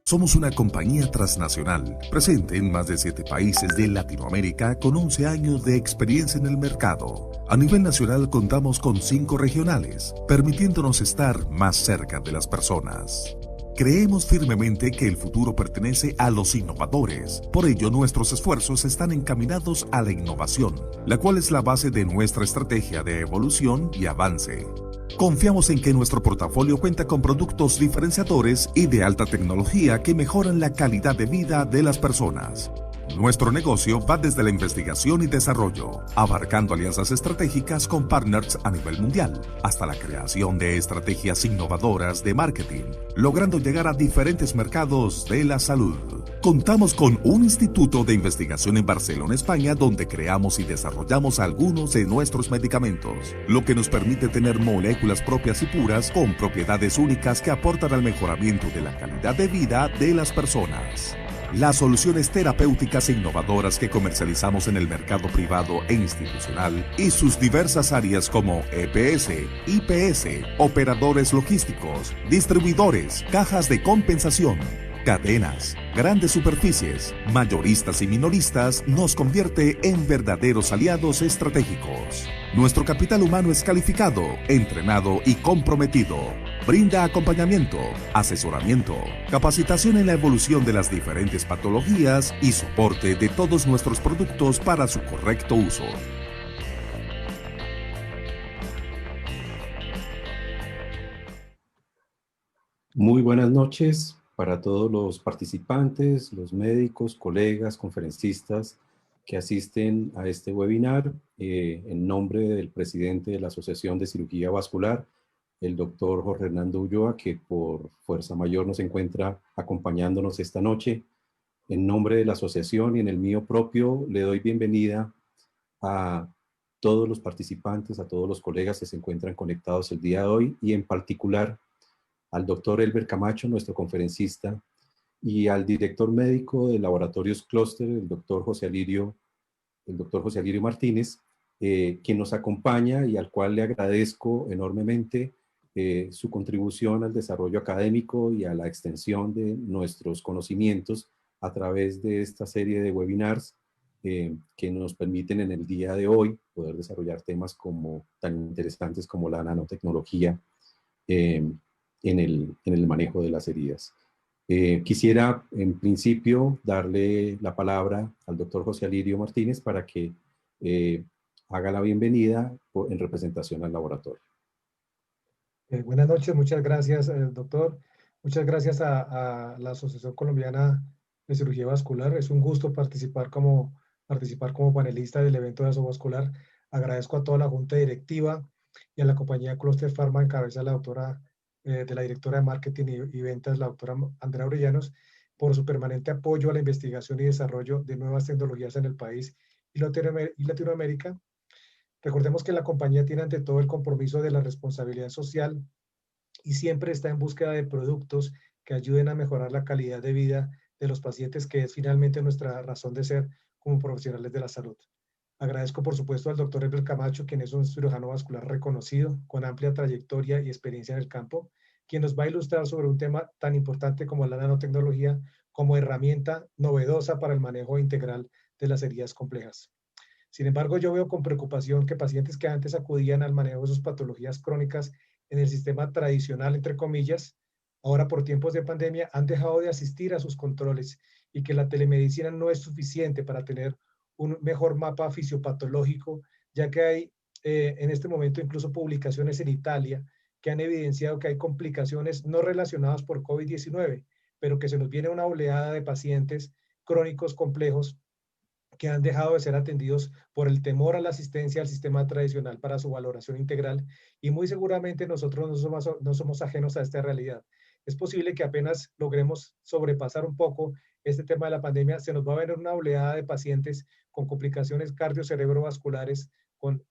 Somos una compañía transnacional, presente en más de 7 países de Latinoamérica con 11 años de experiencia en el mercado. A nivel nacional contamos con 5 regionales, permitiéndonos estar más cerca de las personas. Creemos firmemente que el futuro pertenece a los innovadores. Por ello, nuestros esfuerzos están encaminados a la innovación, la cual es la base de nuestra estrategia de evolución y avance. Confiamos en que nuestro portafolio cuenta con productos diferenciadores y de alta tecnología que mejoran la calidad de vida de las personas. Nuestro negocio va desde la investigación y desarrollo, abarcando alianzas estratégicas con partners a nivel mundial, hasta la creación de estrategias innovadoras de marketing, logrando llegar a diferentes mercados de la salud. Contamos con un instituto de investigación en Barcelona, España, donde creamos y desarrollamos algunos de nuestros medicamentos, lo que nos permite tener moléculas propias y puras con propiedades únicas que aportan al mejoramiento de la calidad de vida de las personas. Las soluciones terapéuticas e innovadoras que comercializamos en el mercado privado e institucional y sus diversas áreas como EPS, IPS, operadores logísticos, distribuidores, cajas de compensación, cadenas, grandes superficies, mayoristas y minoristas nos convierte en verdaderos aliados estratégicos. Nuestro capital humano es calificado, entrenado y comprometido. Brinda acompañamiento, asesoramiento, capacitación en la evolución de las diferentes patologías y soporte de todos nuestros productos para su correcto uso. Muy buenas noches para todos los participantes, los médicos, colegas, conferencistas que asisten a este webinar. En nombre del presidente de la Asociación de Cirugía Vascular, el doctor Jorge Hernando Ulloa, que por fuerza mayor nos encuentra acompañándonos esta noche. En nombre de la asociación y en el mío propio, le doy bienvenida a todos los participantes, a todos los colegas que se encuentran conectados el día de hoy y en particular al doctor Elber Camacho, nuestro conferencista, y al director médico de Laboratorios Clúster, el doctor José Alirio Martínez, quien nos acompaña y al cual le agradezco enormemente su contribución al desarrollo académico y a la extensión de nuestros conocimientos a través de esta serie de webinars que nos permiten en el día de hoy poder desarrollar temas tan interesantes como la nanotecnología en el manejo de las heridas. Quisiera, en principio, darle la palabra al doctor José Alirio Martínez para que haga la bienvenida en representación al laboratorio. Buenas noches, muchas gracias, doctor. Muchas gracias a la Asociación Colombiana de Cirugía Vascular. Es un gusto participar como panelista del evento de Vascular. Agradezco a toda la junta directiva y a la compañía Cluster Pharma en cabeza de la directora de marketing y ventas, la doctora Andrea Orellanos, por su permanente apoyo a la investigación y desarrollo de nuevas tecnologías en el país y Latinoamérica. Recordemos que la compañía tiene ante todo el compromiso de la responsabilidad social y siempre está en búsqueda de productos que ayuden a mejorar la calidad de vida de los pacientes, que es finalmente nuestra razón de ser como profesionales de la salud. Agradezco, por supuesto, al doctor Elber Camacho, quien es un cirujano vascular reconocido, con amplia trayectoria y experiencia en el campo, quien nos va a ilustrar sobre un tema tan importante como la nanotecnología, como herramienta novedosa para el manejo integral de las heridas complejas. Sin embargo, yo veo con preocupación que pacientes que antes acudían al manejo de sus patologías crónicas en el sistema tradicional, entre comillas, ahora por tiempos de pandemia han dejado de asistir a sus controles y que la telemedicina no es suficiente para tener un mejor mapa fisiopatológico, ya que hay en este momento incluso publicaciones en Italia que han evidenciado que hay complicaciones no relacionadas por COVID-19, pero que se nos viene una oleada de pacientes crónicos complejos que han dejado de ser atendidos por el temor a la asistencia al sistema tradicional para su valoración integral, y muy seguramente nosotros no somos ajenos a esta realidad. Es posible que apenas logremos sobrepasar un poco este tema de la pandemia, se nos va a ver una oleada de pacientes con complicaciones cardiocerebrovasculares, con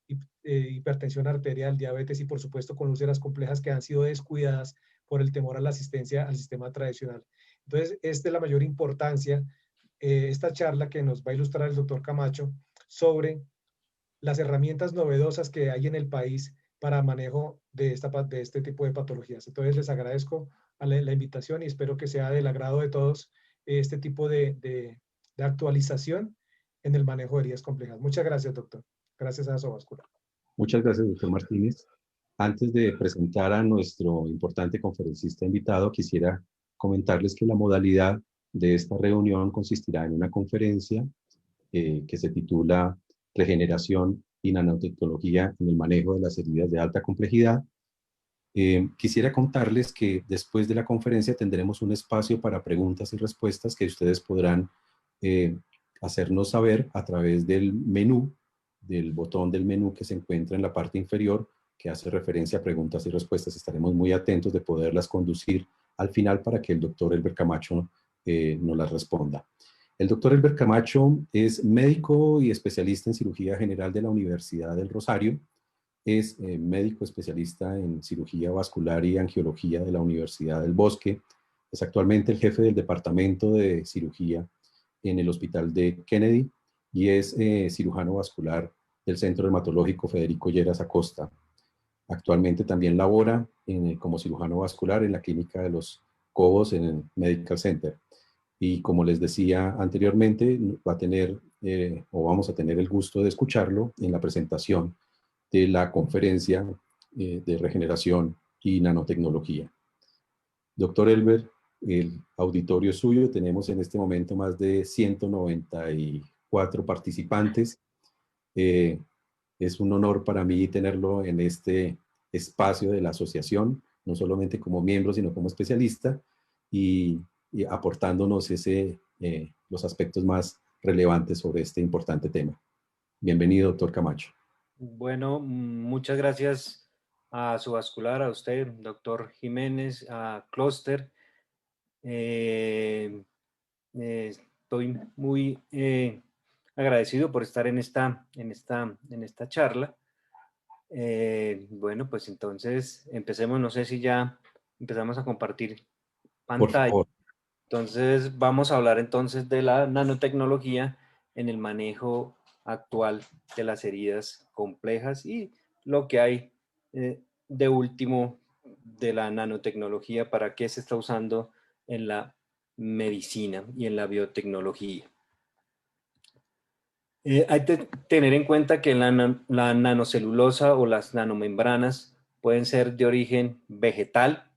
hipertensión arterial, diabetes y por supuesto con úlceras complejas que han sido descuidadas por el temor a la asistencia al sistema tradicional. Entonces, esta es la mayor importancia, esta charla que nos va a ilustrar el doctor Camacho sobre las herramientas novedosas que hay en el país para manejo de este tipo de patologías. Entonces les agradezco la invitación y espero que sea del agrado de todos este tipo de actualización en el manejo de heridas complejas. Muchas gracias, doctor. Gracias a Asovascular. Muchas gracias, doctor Martínez. Antes de presentar a nuestro importante conferencista invitado, quisiera comentarles que la modalidad de esta reunión consistirá en una conferencia que se titula Regeneración y nanotecnología en el manejo de las heridas de alta complejidad. Quisiera contarles que después de la conferencia tendremos un espacio para preguntas y respuestas que ustedes podrán hacernos saber a través del menú, del botón del menú que se encuentra en la parte inferior, que hace referencia a preguntas y respuestas. Estaremos muy atentos de poderlas conducir al final para que el doctor Elber Camacho nos las responda. El doctor Elber Camacho es médico y especialista en cirugía general de la Universidad del Rosario. Es médico especialista en cirugía vascular y angiología de la Universidad del Bosque. Es actualmente el jefe del departamento de cirugía en el Hospital de Kennedy y es cirujano vascular del Centro Dermatológico Federico Lleras Acosta. Actualmente también labora como cirujano vascular en la Clínica de los Cobos en el Medical Center. Y como les decía anteriormente, va a tener o vamos a tener el gusto de escucharlo en la presentación de la conferencia de regeneración y nanotecnología. Doctor Elber, el auditorio es suyo. Tenemos en este momento más de 194 participantes. Es un honor para mí tenerlo en este espacio de la asociación, no solamente como miembro, sino como especialista, y aportándonos los aspectos más relevantes sobre este importante tema. Bienvenido, doctor Camacho. Bueno, muchas gracias a Asovascular, a usted, doctor Jiménez, a Cluster. Estoy muy agradecido por estar en esta charla. Bueno, pues entonces empecemos. No sé si ya empezamos a compartir pantalla. Por favor. Entonces vamos a hablar entonces de la nanotecnología en el manejo actual de las heridas complejas y lo que hay de último de la nanotecnología, para qué se está usando en la medicina y en la biotecnología. Hay que tener en cuenta que la nanocelulosa o las nanomembranas pueden ser de origen vegetal,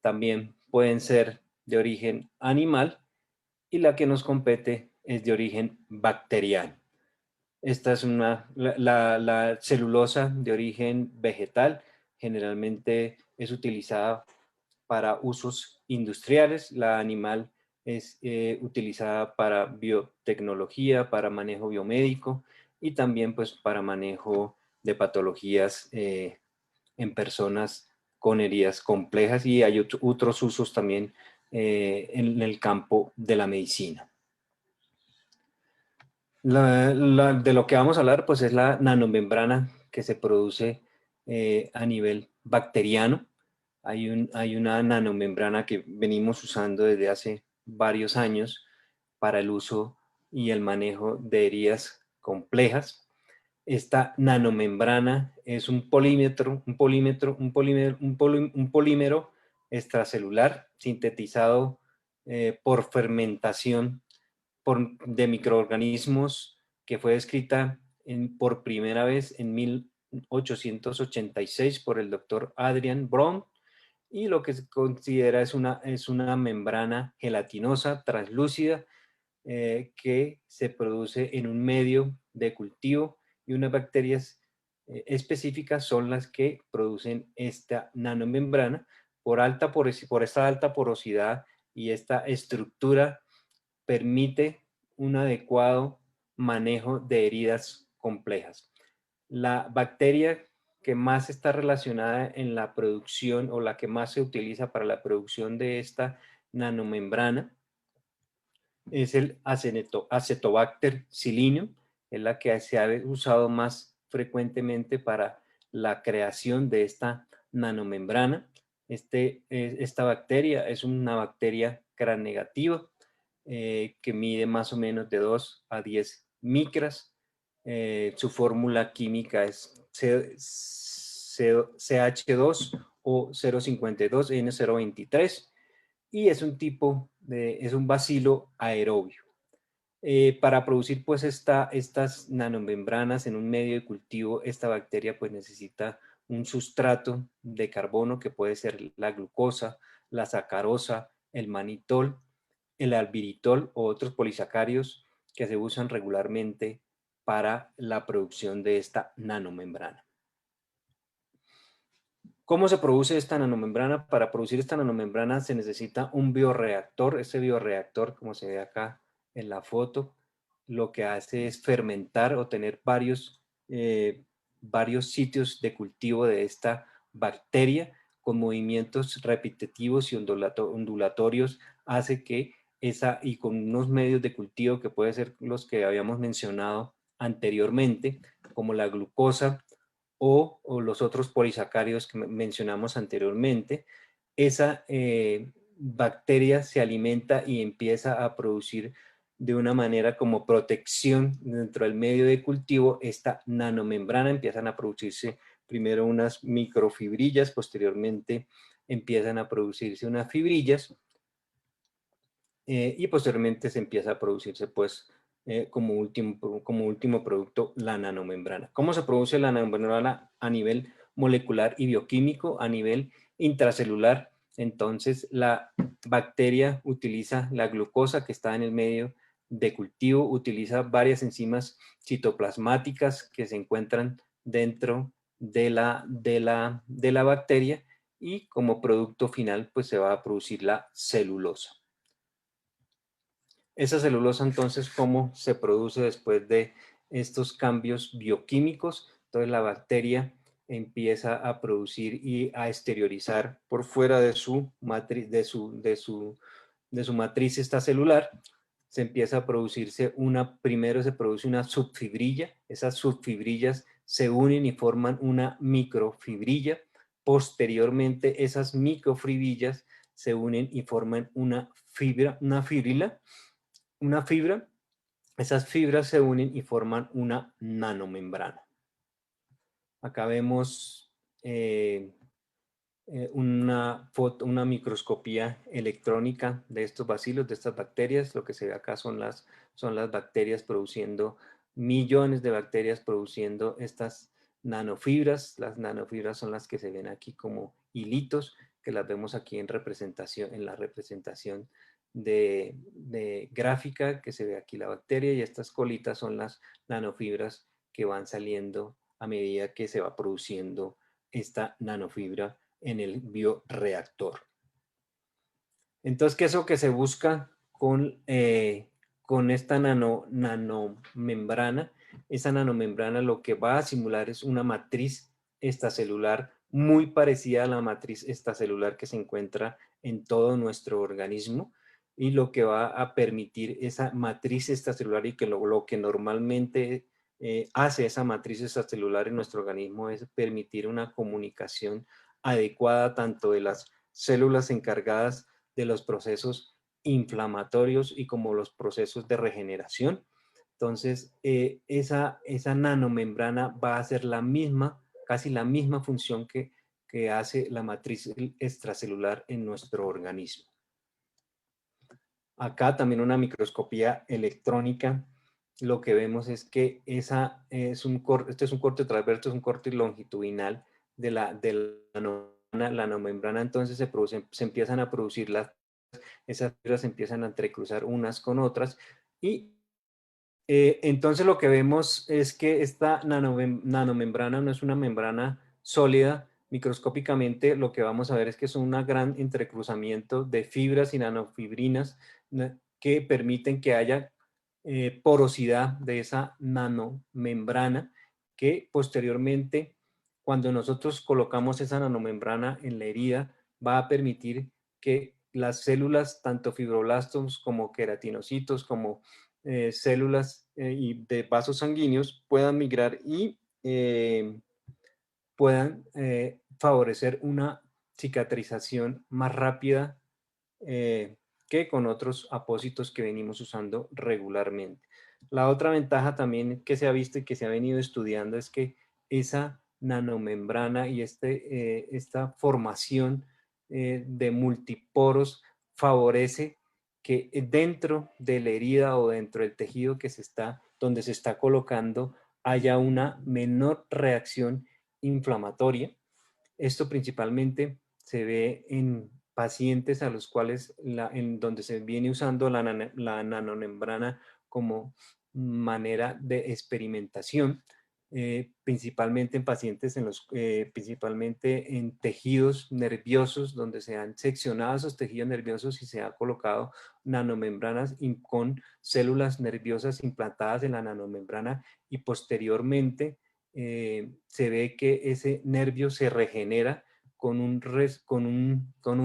también pueden ser de origen animal, y la que nos compete es de origen bacteriano. Esta es la celulosa de origen vegetal, generalmente es utilizada para usos industriales. La animal es utilizada para biotecnología, para manejo biomédico y también pues para manejo de patologías en personas con heridas complejas, y hay otros usos también en el campo de la medicina. De lo que vamos a hablar pues es la nanomembrana que se produce a nivel bacteriano. Hay una nanomembrana que venimos usando desde hace varios años para el uso y el manejo de heridas complejas. Esta nanomembrana es un polímero extracelular sintetizado por fermentación de microorganismos, que fue descrita por primera vez en 1886 por el doctor Adrian Brown, y lo que se considera es una membrana gelatinosa translúcida que se produce en un medio de cultivo, y unas bacterias específicas son las que producen esta nanomembrana por esta alta porosidad, y esta estructura permite un adecuado manejo de heridas complejas. La bacteria que más está relacionada en la producción, o la que más se utiliza para la producción de esta nanomembrana, es el Acetobacter silinium. Es la que se ha usado más frecuentemente para la creación de esta nanomembrana. Esta bacteria es una bacteria gram negativa que mide más o menos de 2 a 10 micras. Su fórmula química es CH2 o 052N023. y es un tipo es un bacilo aerobio. Para producir pues estas nanomembranas en un medio de cultivo, esta bacteria pues necesita un sustrato de carbono que puede ser la glucosa, la sacarosa, el manitol, el albiritol o otros polisacáridos que se usan regularmente para la producción de esta nanomembrana. ¿Cómo se produce esta nanomembrana? Para producir esta nanomembrana se necesita un bioreactor. Ese bioreactor, como se ve acá en la foto, lo que hace es fermentar o tener varios sitios de cultivo de esta bacteria con movimientos repetitivos y ondulatorios, hace que y con unos medios de cultivo que pueden ser los que habíamos mencionado anteriormente, como la glucosa, o los otros polisacáridos que mencionamos anteriormente, esa bacteria se alimenta y empieza a producir de una manera como protección dentro del medio de cultivo esta nanomembrana. Empiezan a producirse primero unas microfibrillas, posteriormente empiezan a producirse unas fibrillas y posteriormente se empieza a producirse pues como último producto la nanomembrana. ¿Cómo se produce la nanomembrana a nivel molecular y bioquímico? A nivel intracelular, entonces la bacteria utiliza la glucosa que está en el medio de cultivo, utiliza varias enzimas citoplasmáticas que se encuentran dentro de la bacteria y como producto final pues se va a producir la celulosa. Esa celulosa entonces, ¿cómo se produce después de estos cambios bioquímicos? Entonces la bacteria empieza a producir y a exteriorizar por fuera de su matriz, de su matriz extracelular. Se empieza a producirse primero se produce una subfibrilla. Esas subfibrillas se unen y forman una microfibrilla. Posteriormente esas microfibrillas se unen y forman una fibrila. Esas fibras se unen y forman una nanomembrana. Acá vemos una microscopía electrónica de estos bacilos, de estas bacterias. Lo que se ve acá son las bacterias produciendo, millones de bacterias produciendo estas nanofibras. Las nanofibras son las que se ven aquí como hilitos, que las vemos aquí en la representación de gráfica, que se ve aquí la bacteria, y estas colitas son las nanofibras que van saliendo a medida que se va produciendo esta nanofibra en el bioreactor. Entonces, ¿qué es lo que se busca con esta nanomembrana? Esa nanomembrana lo que va a simular es una matriz extracelular muy parecida a la matriz extracelular que se encuentra en todo nuestro organismo, y lo que va a permitir esa matriz extracelular, y que lo que normalmente hace esa matriz extracelular en nuestro organismo, es permitir una comunicación adecuada tanto de las células encargadas de los procesos inflamatorios y como los procesos de regeneración. Entonces, esa nanomembrana va a hacer casi la misma función que hace la matriz extracelular en nuestro organismo. Acá también una microscopía electrónica. Lo que vemos es que este es un corte transverso, es un corte longitudinal de la nanomembrana. Entonces se empiezan a producir esas fibras, se empiezan a entrecruzar unas con otras, y entonces lo que vemos es que esta nanomembrana no es una membrana sólida. Microscópicamente lo que vamos a ver es que es un gran entrecruzamiento de fibras y nanofibrinas que permiten que haya porosidad de esa nanomembrana, que posteriormente, cuando nosotros colocamos esa nanomembrana en la herida, va a permitir que las células, tanto fibroblastos como queratinocitos, como células y de vasos sanguíneos, puedan migrar y puedan favorecer una cicatrización más rápida que con otros apósitos que venimos usando regularmente. La otra ventaja también que se ha visto y que se ha venido estudiando es que esa nanomembrana y esta formación de multiporos favorece que dentro de la herida o dentro del tejido donde se está colocando haya una menor reacción inflamatoria. Esto principalmente se ve en pacientes a los cuales en donde se viene usando la nanomembrana como manera de experimentación, principalmente en pacientes principalmente en tejidos nerviosos, donde se han seccionado esos tejidos nerviosos y se ha colocado nanomembranas con células nerviosas implantadas en la nanomembrana, y posteriormente se ve que ese nervio se regenera con un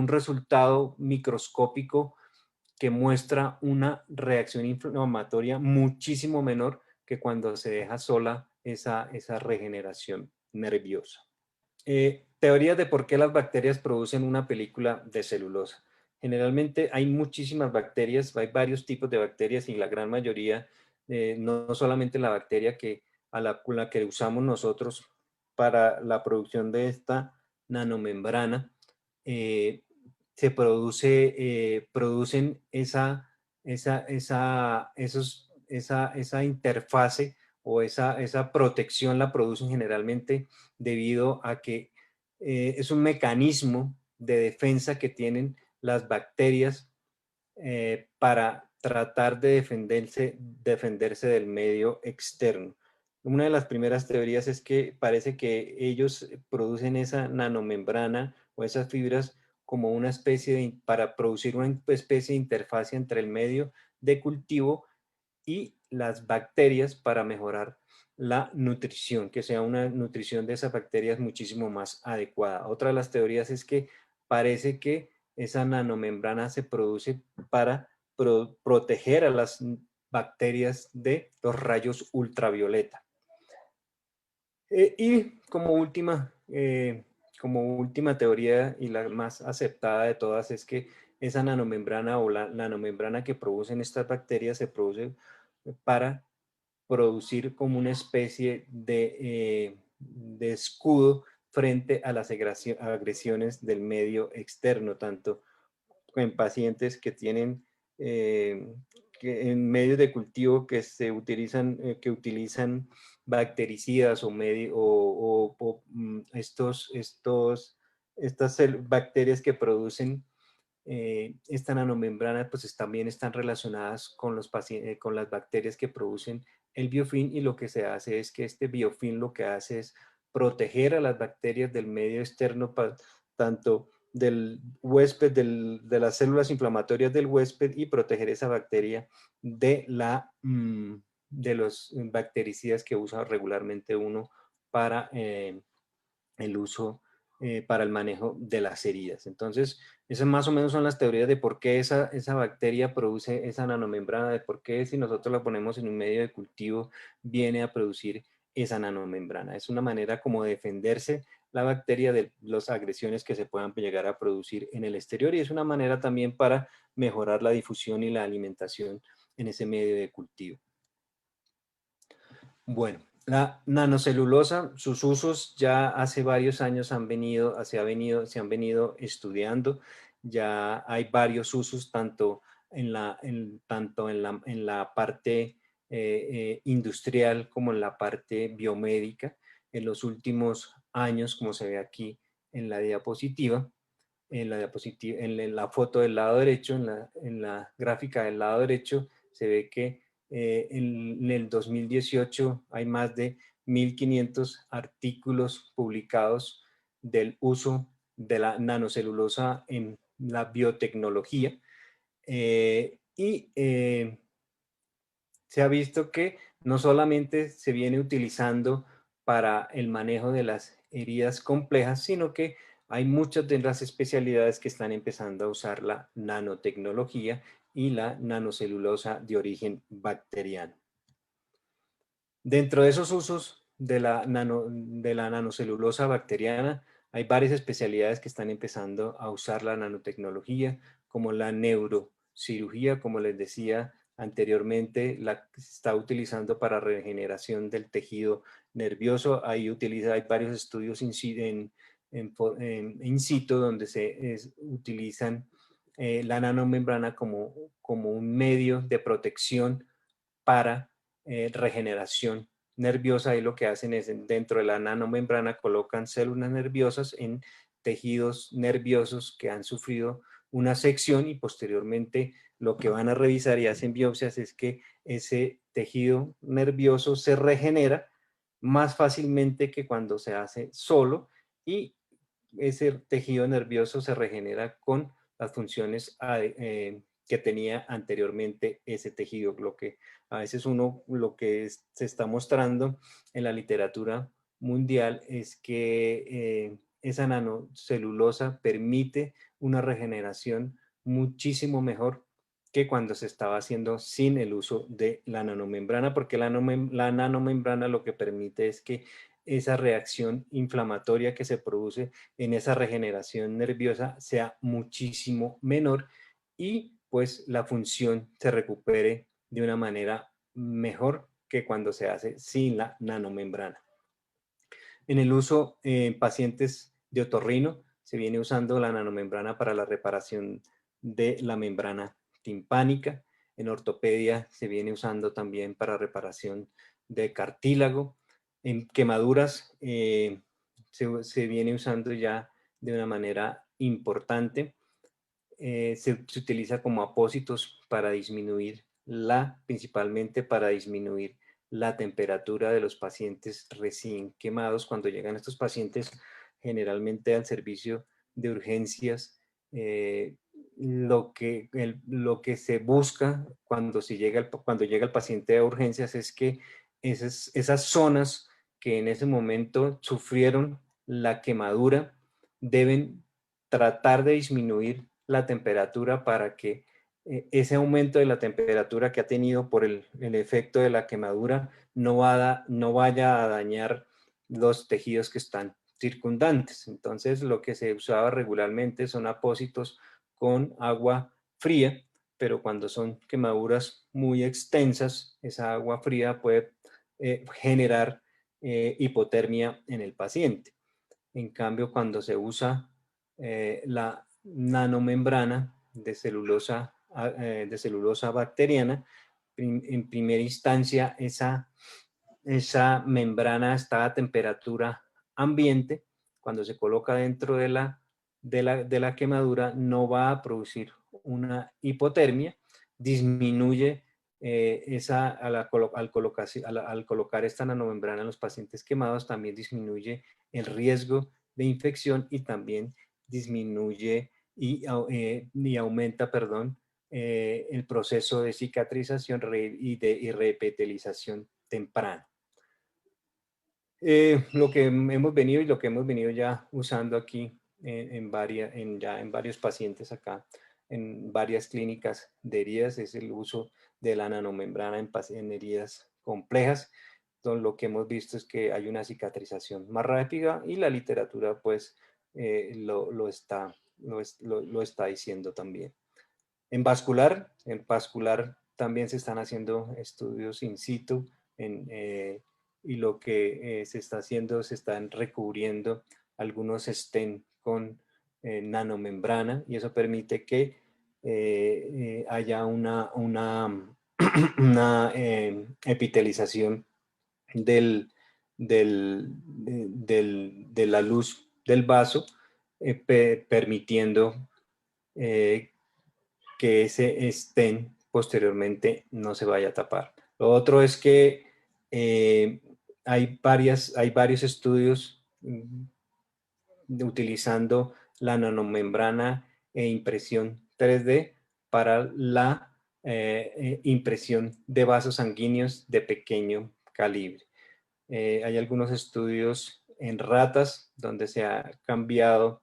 resultado microscópico que muestra una reacción inflamatoria muchísimo menor que cuando se deja sola esa regeneración nerviosa. Teorías de por qué las bacterias producen una película de celulosa. Generalmente hay muchísimas bacterias, hay varios tipos de bacterias, y la gran mayoría, no solamente la bacteria la que usamos nosotros para la producción de esta nanomembrana, producen esa interfase o esa protección, la producen generalmente debido a que es un mecanismo de defensa que tienen las bacterias para tratar de defenderse del medio externo. Una de las primeras teorías es que parece que ellos producen esa nanomembrana o esas fibras como una para producir una especie de interfaz entre el medio de cultivo y las bacterias para mejorar la nutrición, que sea una nutrición de esas bacterias muchísimo más adecuada. Otra de las teorías es que parece que esa nanomembrana se produce para proteger a las bacterias de los rayos ultravioleta. Y como última teoría, y la más aceptada de todas, es que esa nanomembrana o la nanomembrana que producen estas bacterias se produce para producir como una especie de escudo frente a las agresiones del medio externo, tanto en pacientes que tienen en medios de cultivo que utilizan bactericidas estas bacterias que producen esta nanomembrana, pues también están relacionadas con con las bacterias que producen el biofilm, y lo que se hace es que este biofilm lo que hace es proteger a las bacterias del medio externo, tanto del huésped, de las células inflamatorias del huésped, y proteger esa bacteria de los bactericidas que usa regularmente uno para el uso para el manejo de las heridas. Entonces, esas más o menos son las teorías de por qué esa bacteria produce esa nanomembrana, de por qué si nosotros la ponemos en un medio de cultivo viene a producir esa nanomembrana. Es una manera como de defenderse la bacteria de las agresiones que se puedan llegar a producir en el exterior, y es una manera también para mejorar la difusión y la alimentación en ese medio de cultivo. Bueno, la nanocelulosa, sus usos ya hace varios años se han venido estudiando. Ya hay varios usos tanto en la parte industrial como en la parte biomédica. En los últimos años, como se ve aquí en la diapositiva, en la foto del lado derecho, en la gráfica del lado derecho, se ve que en el 2018 hay más de 1.500 artículos publicados del uso de la nanocelulosa en la biotecnología, y se ha visto que no solamente se viene utilizando para el manejo de las heridas complejas, sino que hay muchas de las especialidades que están empezando a usar la nanotecnología y la nanocelulosa de origen bacteriano. Dentro de esos usos de la nanocelulosa bacteriana, hay varias especialidades que están empezando a usar la nanotecnología, como la neurocirugía, como les decía anteriormente, la que se está utilizando para regeneración del tejido nervioso. Hay varios estudios in situ donde se utilizan la nanomembrana como un medio de protección para regeneración nerviosa, y lo que hacen es dentro de la nanomembrana colocan células nerviosas en tejidos nerviosos que han sufrido una sección, y posteriormente lo que van a revisar y hacen biopsias es que ese tejido nervioso se regenera más fácilmente que cuando se hace solo, y ese tejido nervioso se regenera con las funciones que tenía anteriormente ese tejido. Lo que a veces lo que se está mostrando en la literatura mundial es que esa nanocelulosa permite una regeneración muchísimo mejor que cuando se estaba haciendo sin el uso de la nanomembrana, porque la nanomembrana lo que permite es que esa reacción inflamatoria que se produce en esa regeneración nerviosa sea muchísimo menor, y pues la función se recupere de una manera mejor que cuando se hace sin la nanomembrana. En el uso en pacientes de otorrino se viene usando la nanomembrana para la reparación de la membrana timpánica. En ortopedia se viene usando también para reparación de cartílago. En quemaduras se viene usando ya de una manera importante. Se utiliza como apósitos para disminuir principalmente para disminuir la temperatura de los pacientes recién quemados. Cuando llegan estos pacientes generalmente al servicio de urgencias, lo que se busca cuando llega el paciente a urgencias es que esas zonas que en ese momento sufrieron la quemadura deben tratar de disminuir la temperatura para que ese aumento de la temperatura que ha tenido por el efecto de la quemadura no vaya a dañar los tejidos que están circundantes. Entonces, lo que se usaba regularmente son apósitos con agua fría, pero cuando son quemaduras muy extensas, esa agua fría puede generar hipotermia en el paciente. En cambio, cuando se usa la nanomembrana de celulosa bacteriana, en primera instancia esa membrana está a temperatura ambiente. Cuando se coloca dentro de la quemadura no va a producir una hipotermia, disminuye al colocar esta nanomembrana en los pacientes quemados, también disminuye el riesgo de infección, y también disminuye y aumenta, el proceso de cicatrización y repetilización temprana. Lo que hemos venido ya usando aquí en varios pacientes acá, en varias clínicas de heridas, es el uso de la nanomembrana en heridas complejas. Entonces, lo que hemos visto es que hay una cicatrización más rápida, y la literatura pues lo está diciendo también. En vascular también se están haciendo estudios in situ y lo que se está haciendo, se están recubriendo algunos stent con nanomembrana, y eso permite que haya una epitelización de la luz del vaso, permitiendo que ese stent posteriormente no se vaya a tapar. Lo otro es que hay varios estudios utilizando la nanomembrana e impresión 3D para la impresión de vasos sanguíneos de pequeño calibre. Hay algunos estudios en ratas donde se ha cambiado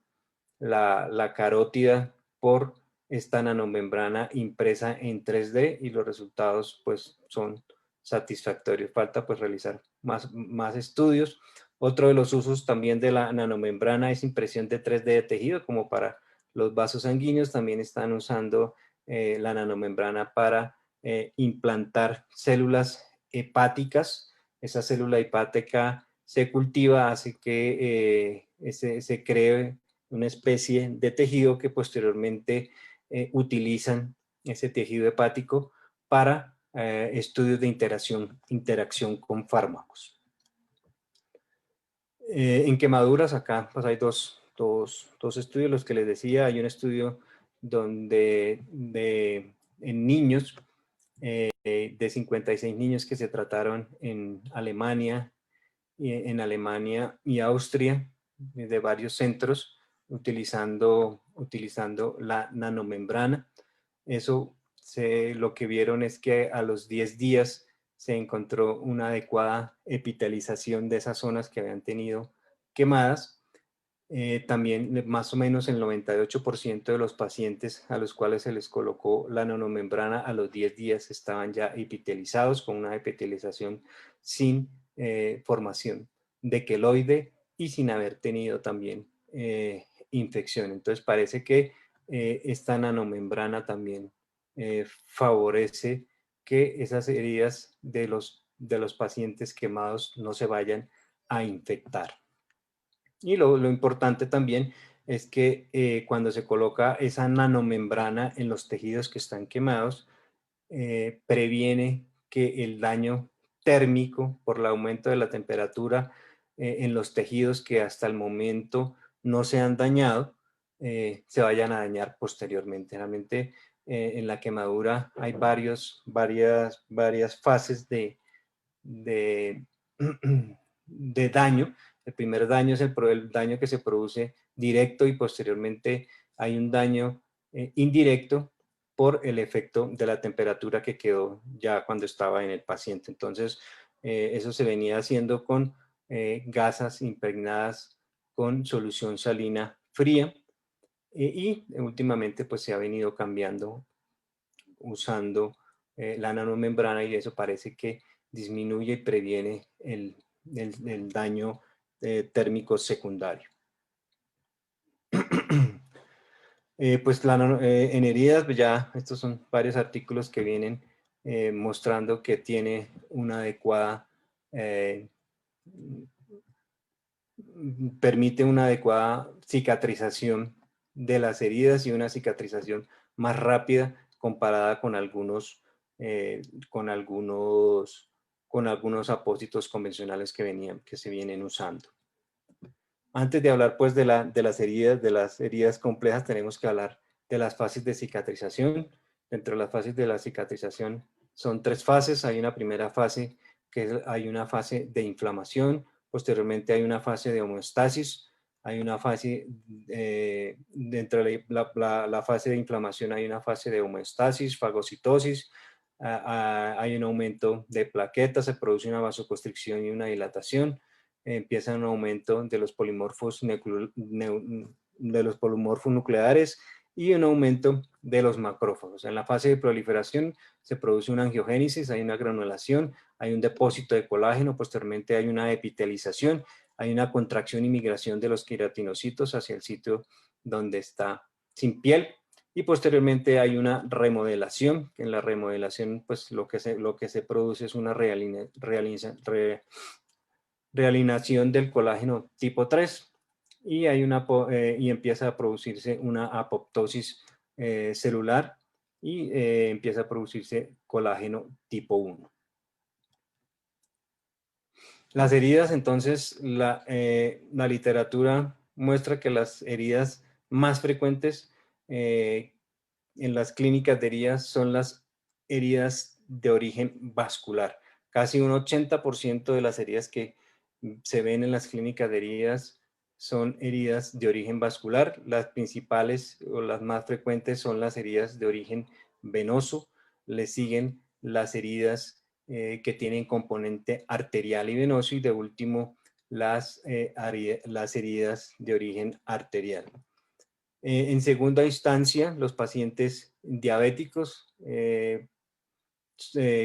la carótida por esta nanomembrana impresa en 3D, y los resultados pues son satisfactorios. Falta pues realizar más estudios. Otro de los usos también de la nanomembrana es impresión de 3D de tejido, como para los vasos sanguíneos. También están usando la nanomembrana para implantar células hepáticas. Esa célula hepática se cultiva, hace que se cree una especie de tejido que posteriormente utilizan ese tejido hepático para estudios de interacción con fármacos. En quemaduras, acá pues hay dos estudios, los que les decía. Hay un estudio donde en niños, de 56 niños que se trataron en Alemania y Austria, de varios centros, utilizando la nanomembrana. Eso lo que vieron es que a los 10 días se encontró una adecuada epitelización de esas zonas que habían tenido quemadas. También más o menos el 98% de los pacientes a los cuales se les colocó la nanomembrana a los 10 días estaban ya epitelizados, con una epitelización sin formación de queloide y sin haber tenido también infección. Entonces parece que esta nanomembrana también favorece que esas heridas de los pacientes quemados no se vayan a infectar. Y lo importante también es que cuando se coloca esa nanomembrana en los tejidos que están quemados, previene que el daño térmico por el aumento de la temperatura en los tejidos que hasta el momento no se han dañado, se vayan a dañar posteriormente. Realmente en la quemadura hay varias fases de daño. El primer daño es el daño que se produce directo, y posteriormente hay un daño indirecto por el efecto de la temperatura que quedó ya cuando estaba en el paciente. Entonces, eso se venía haciendo con gasas impregnadas con solución salina fría, y últimamente pues se ha venido cambiando usando la nanomembrana, y eso parece que disminuye y previene el daño térmico secundario. Pues en heridas, pues ya estos son varios artículos que vienen mostrando que tiene una adecuada, permite una adecuada cicatrización de las heridas y una cicatrización más rápida comparada con algunos apósitos convencionales que se vienen usando. Antes de hablar pues de las heridas complejas, tenemos que hablar de las fases de cicatrización. Dentro de las fases de la cicatrización son 3 fases. Hay una primera fase hay una fase de inflamación, posteriormente hay una fase de homeostasis, hay una fase, dentro de la fase de inflamación hay una fase de homeostasis, fagocitosis, hay un aumento de plaquetas, se produce una vasoconstricción y una dilatación, empieza un aumento de los polimorfos nucleares y un aumento de los macrófagos. En la fase de proliferación se produce una angiogénesis, hay una granulación, hay un depósito de colágeno, posteriormente hay una epitelización, hay una contracción y migración de los queratinocitos hacia el sitio donde está sin piel, y posteriormente hay una remodelación. En la remodelación pues lo que se produce es una realinación del colágeno tipo 3, y empieza a producirse una apoptosis celular, y empieza a producirse colágeno tipo 1. Las heridas, entonces, la literatura muestra que las heridas más frecuentes en las clínicas de heridas son las heridas de origen vascular. Casi un 80% de las heridas que se ven en las clínicas de heridas son heridas de origen vascular. Las principales o las más frecuentes son las heridas de origen venoso. Le siguen las heridas que tienen componente arterial y venoso, y de último las heridas de origen arterial. En segunda instancia, los pacientes diabéticos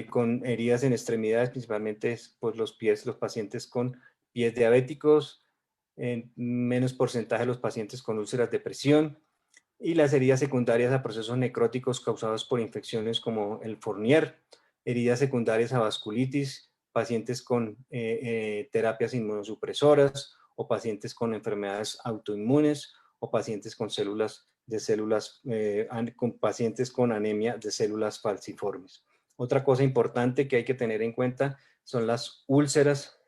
con heridas en extremidades, principalmente pues, los pies, los pacientes con pies diabéticos, menos porcentaje de los pacientes con úlceras de presión, y las heridas secundarias a procesos necróticos causados por infecciones como el Fournier, heridas secundarias a vasculitis, pacientes con terapias inmunosupresoras, o pacientes con enfermedades autoinmunes, o pacientes con células de células, con pacientes con anemia de células falciformes. Otra cosa importante que hay que tener en cuenta son las úlceras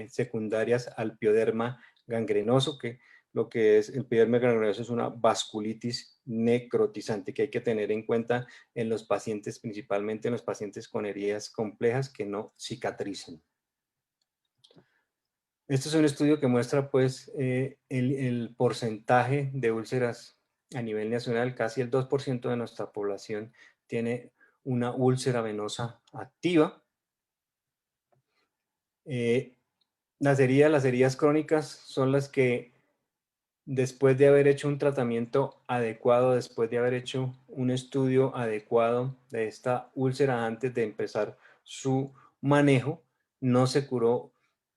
secundarias al pioderma gangrenoso, que lo que es el pioderma gangrenoso es una vasculitis necrotizante que hay que tener en cuenta en los pacientes, principalmente en los pacientes con heridas complejas que no cicatrizan. Este es un estudio que muestra pues el porcentaje de úlceras a nivel nacional. Casi el 2% de nuestra población tiene una úlcera venosa activa. Las heridas crónicas son las que después de haber hecho un tratamiento adecuado, después de haber hecho un estudio adecuado de esta úlcera antes de empezar su manejo, no se curó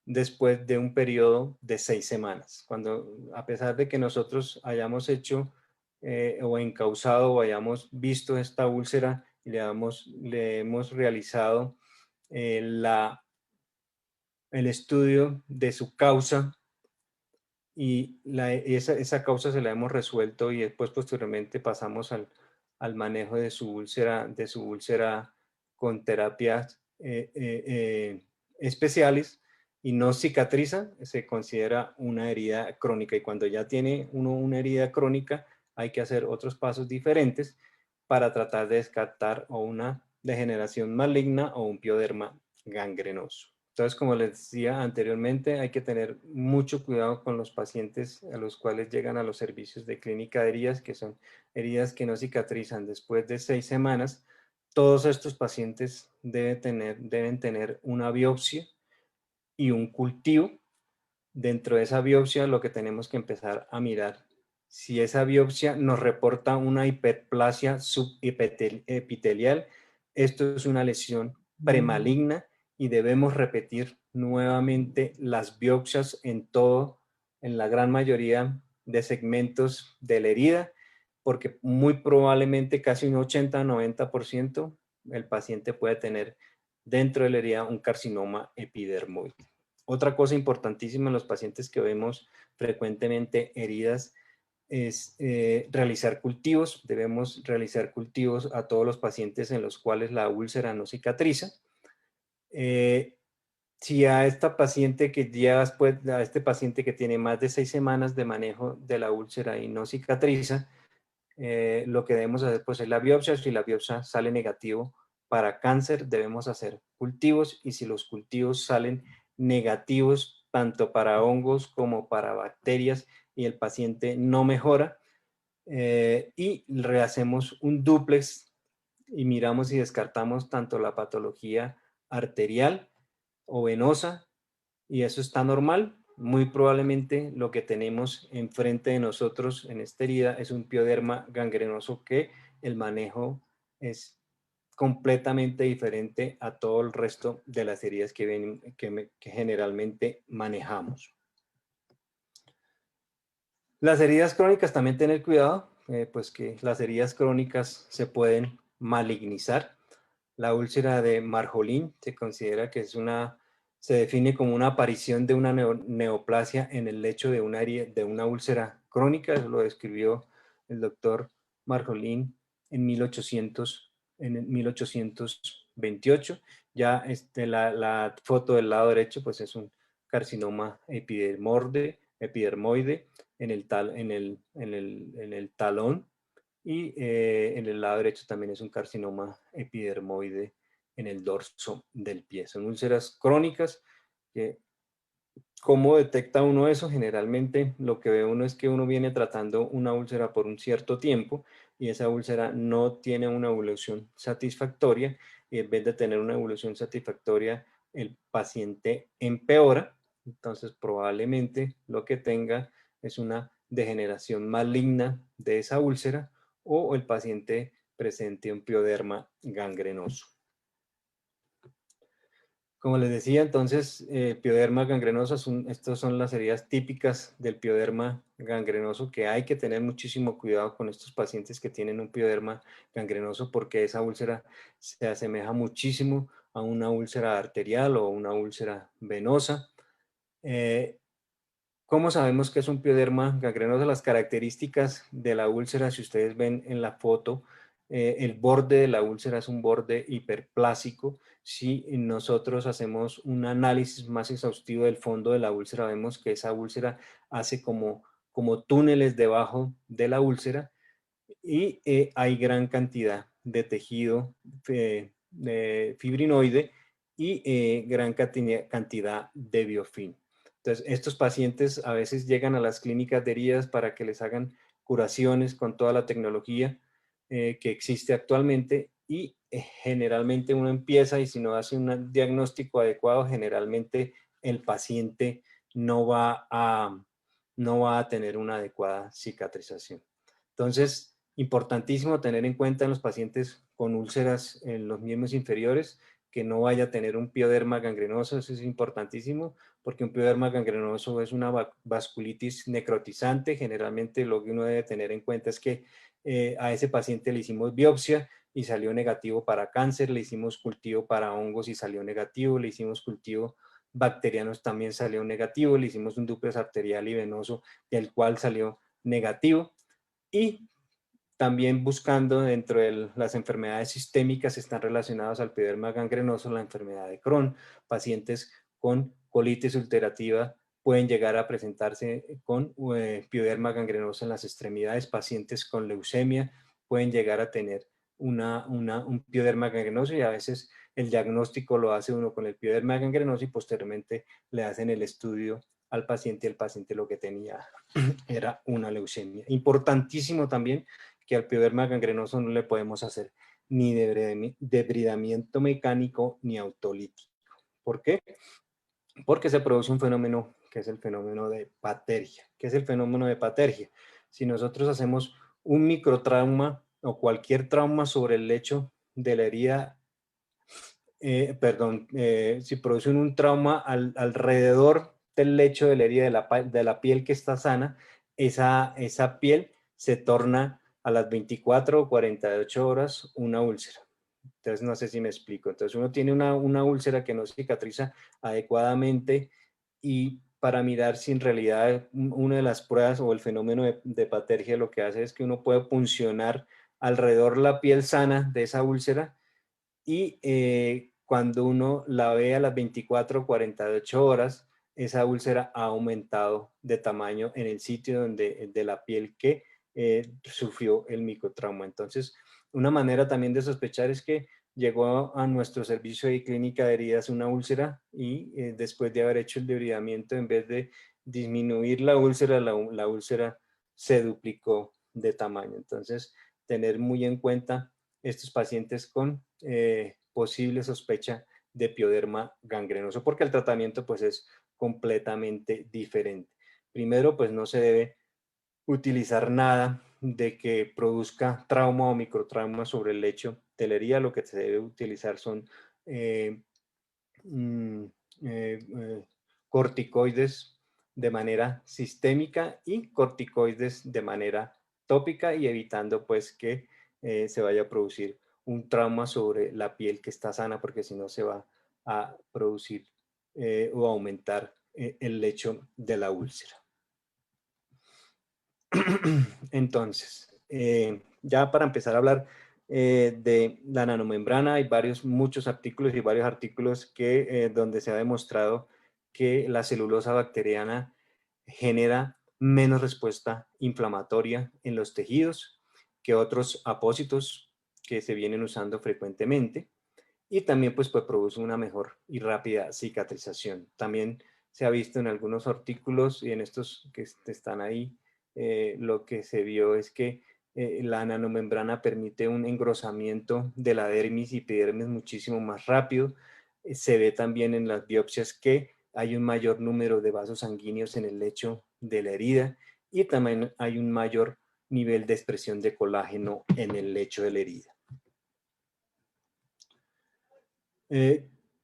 después de un periodo de 6 semanas. Cuando, a pesar de que nosotros hayamos hecho o encauzado o hayamos visto esta úlcera y le hemos realizado el estudio de su causa, y esa causa se la hemos resuelto y después posteriormente pasamos al manejo de su úlcera con terapias especiales y no cicatriza, se considera una herida crónica, y cuando ya tiene uno una herida crónica hay que hacer otros pasos diferentes para tratar de descartar o una degeneración maligna o un pioderma gangrenoso. Entonces, como les decía anteriormente, hay que tener mucho cuidado con los pacientes a los cuales llegan a los servicios de clínica de heridas, que son heridas que no cicatrizan después de 6 semanas. Todos estos pacientes deben tener una biopsia y un cultivo. Dentro de esa biopsia, lo que tenemos que empezar a mirar, si esa biopsia nos reporta una hiperplasia subepitelial, esto es una lesión premaligna y debemos repetir nuevamente las biopsias en la gran mayoría de segmentos de la herida, porque muy probablemente casi un 80-90% el paciente puede tener dentro de la herida un carcinoma epidermoide. Otra cosa importantísima en los pacientes que vemos frecuentemente heridas es realizar cultivos. Debemos realizar cultivos a todos los pacientes en los cuales la úlcera no cicatriza. Si a esta paciente que ya después, a este paciente que tiene más de 6 semanas de manejo de la úlcera y no cicatriza, lo que debemos hacer pues es la biopsia. Si la biopsia sale negativo para cáncer, debemos hacer cultivos, y si los cultivos salen negativos tanto para hongos como para bacterias y el paciente no mejora, y rehacemos un dúplex y miramos y descartamos tanto la patología arterial o venosa, y eso está normal. Muy probablemente lo que tenemos enfrente de nosotros en esta herida es un pioderma gangrenoso, que el manejo es completamente diferente a todo el resto de las heridas que generalmente manejamos. Las heridas crónicas, también tener cuidado, pues que las heridas crónicas se pueden malignizar. La úlcera de Marjolin se considera que se define como una aparición de una neoplasia en el lecho de una úlcera crónica. Eso lo describió el doctor Marjolin en 1828. Ya la foto del lado derecho pues es un carcinoma epidermoide en el talón, y en el lado derecho también es un carcinoma epidermoide en el dorso del pie. Son úlceras crónicas. ¿Cómo detecta uno eso? Generalmente lo que ve uno es que uno viene tratando una úlcera por un cierto tiempo y esa úlcera no tiene una evolución satisfactoria, y en vez de tener una evolución satisfactoria el paciente empeora. Entonces probablemente lo que tenga es una degeneración maligna de esa úlcera, o el paciente presente un pioderma gangrenoso. Como les decía, entonces, pioderma gangrenoso, estas son las heridas típicas del pioderma gangrenoso, que hay que tener muchísimo cuidado con estos pacientes que tienen un pioderma gangrenoso, porque esa úlcera se asemeja muchísimo a una úlcera arterial o una úlcera venosa. ¿Cómo sabemos que es un pioderma gangrenoso? Las características de la úlcera, si ustedes ven en la foto, el borde de la úlcera es un borde hiperplásico. Si nosotros hacemos un análisis más exhaustivo del fondo de la úlcera, vemos que esa úlcera hace como túneles debajo de la úlcera y hay gran cantidad de tejido fibrinoide y gran cantidad de biofilm. Entonces, estos pacientes a veces llegan a las clínicas de heridas para que les hagan curaciones con toda la tecnología que existe actualmente y generalmente uno empieza y si no hace un diagnóstico adecuado, generalmente el paciente no va a tener una adecuada cicatrización. Entonces, importantísimo tener en cuenta en los pacientes con úlceras en los miembros inferiores que no vaya a tener un pioderma gangrenoso, eso es importantísimo, porque un pioderma gangrenoso es una vasculitis necrotizante. Generalmente lo que uno debe tener en cuenta es que a ese paciente le hicimos biopsia y salió negativo para cáncer, le hicimos cultivo para hongos y salió negativo, le hicimos cultivo bacterianos, también salió negativo, le hicimos un dúplex arterial y venoso, del cual salió negativo. Y también buscando dentro de las enfermedades sistémicas están relacionadas al pioderma gangrenoso, la enfermedad de Crohn. Pacientes con colitis ulcerativa pueden llegar a presentarse con pioderma gangrenoso en las extremidades. Pacientes con leucemia pueden llegar a tener un pioderma gangrenoso y a veces el diagnóstico lo hace uno con el pioderma gangrenoso y posteriormente le hacen el estudio al paciente y el paciente lo que tenía era una leucemia. Importantísimo también que al pioderma gangrenoso no le podemos hacer ni debridamiento mecánico ni autolítico. ¿Por qué? Porque se produce un fenómeno que es el fenómeno de patergia. ¿Qué es el fenómeno de patergia? Si nosotros hacemos un microtrauma o cualquier trauma sobre el lecho de la herida, si producen un trauma alrededor del lecho de la herida de la piel que está sana, esa piel se torna a las 24 o 48 horas una úlcera. Entonces, no sé si me explico. Entonces, uno tiene una úlcera que no cicatriza adecuadamente y para mirar si en realidad una de las pruebas o el fenómeno de patergia lo que hace es que uno puede puncionar alrededor la piel sana de esa úlcera y cuando uno la ve a las 24 o 48 horas, esa úlcera ha aumentado de tamaño en el sitio de la piel que sufrió el microtrauma. Entonces, una manera también de sospechar es que llegó a nuestro servicio de clínica de heridas una úlcera y después de haber hecho el debridamiento, en vez de disminuir la úlcera, la úlcera se duplicó de tamaño. Entonces, tener muy en cuenta estos pacientes con posible sospecha de pioderma gangrenoso, porque el tratamiento pues es completamente diferente. Primero, pues no se debe utilizar nada de que produzca trauma o microtrauma sobre el lecho de la herida. Lo que se debe utilizar son corticoides de manera sistémica y corticoides de manera tópica y evitando pues que se vaya a producir un trauma sobre la piel que está sana, porque si no se va a producir o aumentar el lecho de la úlcera. Entonces, ya para empezar a hablar de la nanomembrana, hay muchos artículos y varios artículos donde se ha demostrado que la celulosa bacteriana genera menos respuesta inflamatoria en los tejidos que otros apósitos que se vienen usando frecuentemente y también pues produce una mejor y rápida cicatrización. También se ha visto en algunos artículos y en estos que están ahí, lo que se vio es que la nanomembrana permite un engrosamiento de la dermis y epidermis muchísimo más rápido. Se ve también en las biopsias que hay un mayor número de vasos sanguíneos en el lecho de la herida y también hay un mayor nivel de expresión de colágeno en el lecho de la herida.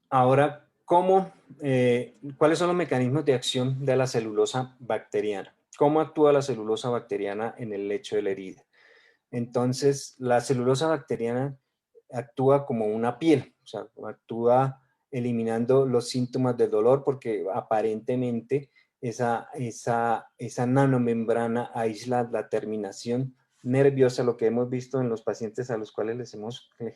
Ahora, ¿cuáles son los mecanismos de acción de la celulosa bacteriana? ¿Cómo actúa la celulosa bacteriana en el lecho de la herida? Entonces, la celulosa bacteriana actúa como una piel, o sea, actúa eliminando los síntomas del dolor porque aparentemente esa nanomembrana aísla la terminación nerviosa. Lo que hemos visto en los pacientes a los cuales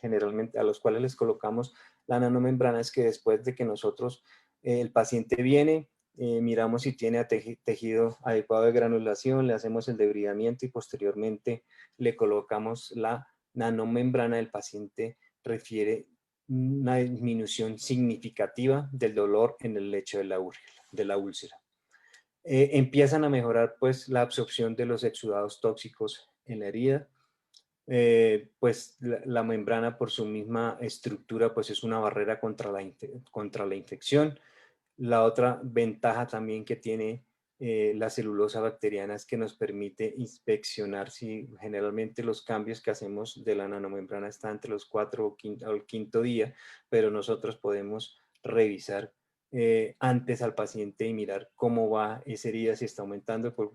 generalmente a los cuales les colocamos la nanomembrana es que después de que nosotros, el paciente viene, miramos si tiene tejido adecuado de granulación, le hacemos el debridamiento y posteriormente le colocamos la nanomembrana. El paciente refiere una disminución significativa del dolor en el lecho de la úlcera. Empiezan a mejorar pues la absorción de los exudados tóxicos en la herida. Pues la membrana por su misma estructura pues es una barrera contra la infección. La otra ventaja también que tiene la celulosa bacteriana es que nos permite inspeccionar si generalmente los cambios que hacemos de la nanomembrana están entre los 4 o el quinto día, pero nosotros podemos revisar antes al paciente y mirar cómo va esa herida, si está aumentando, por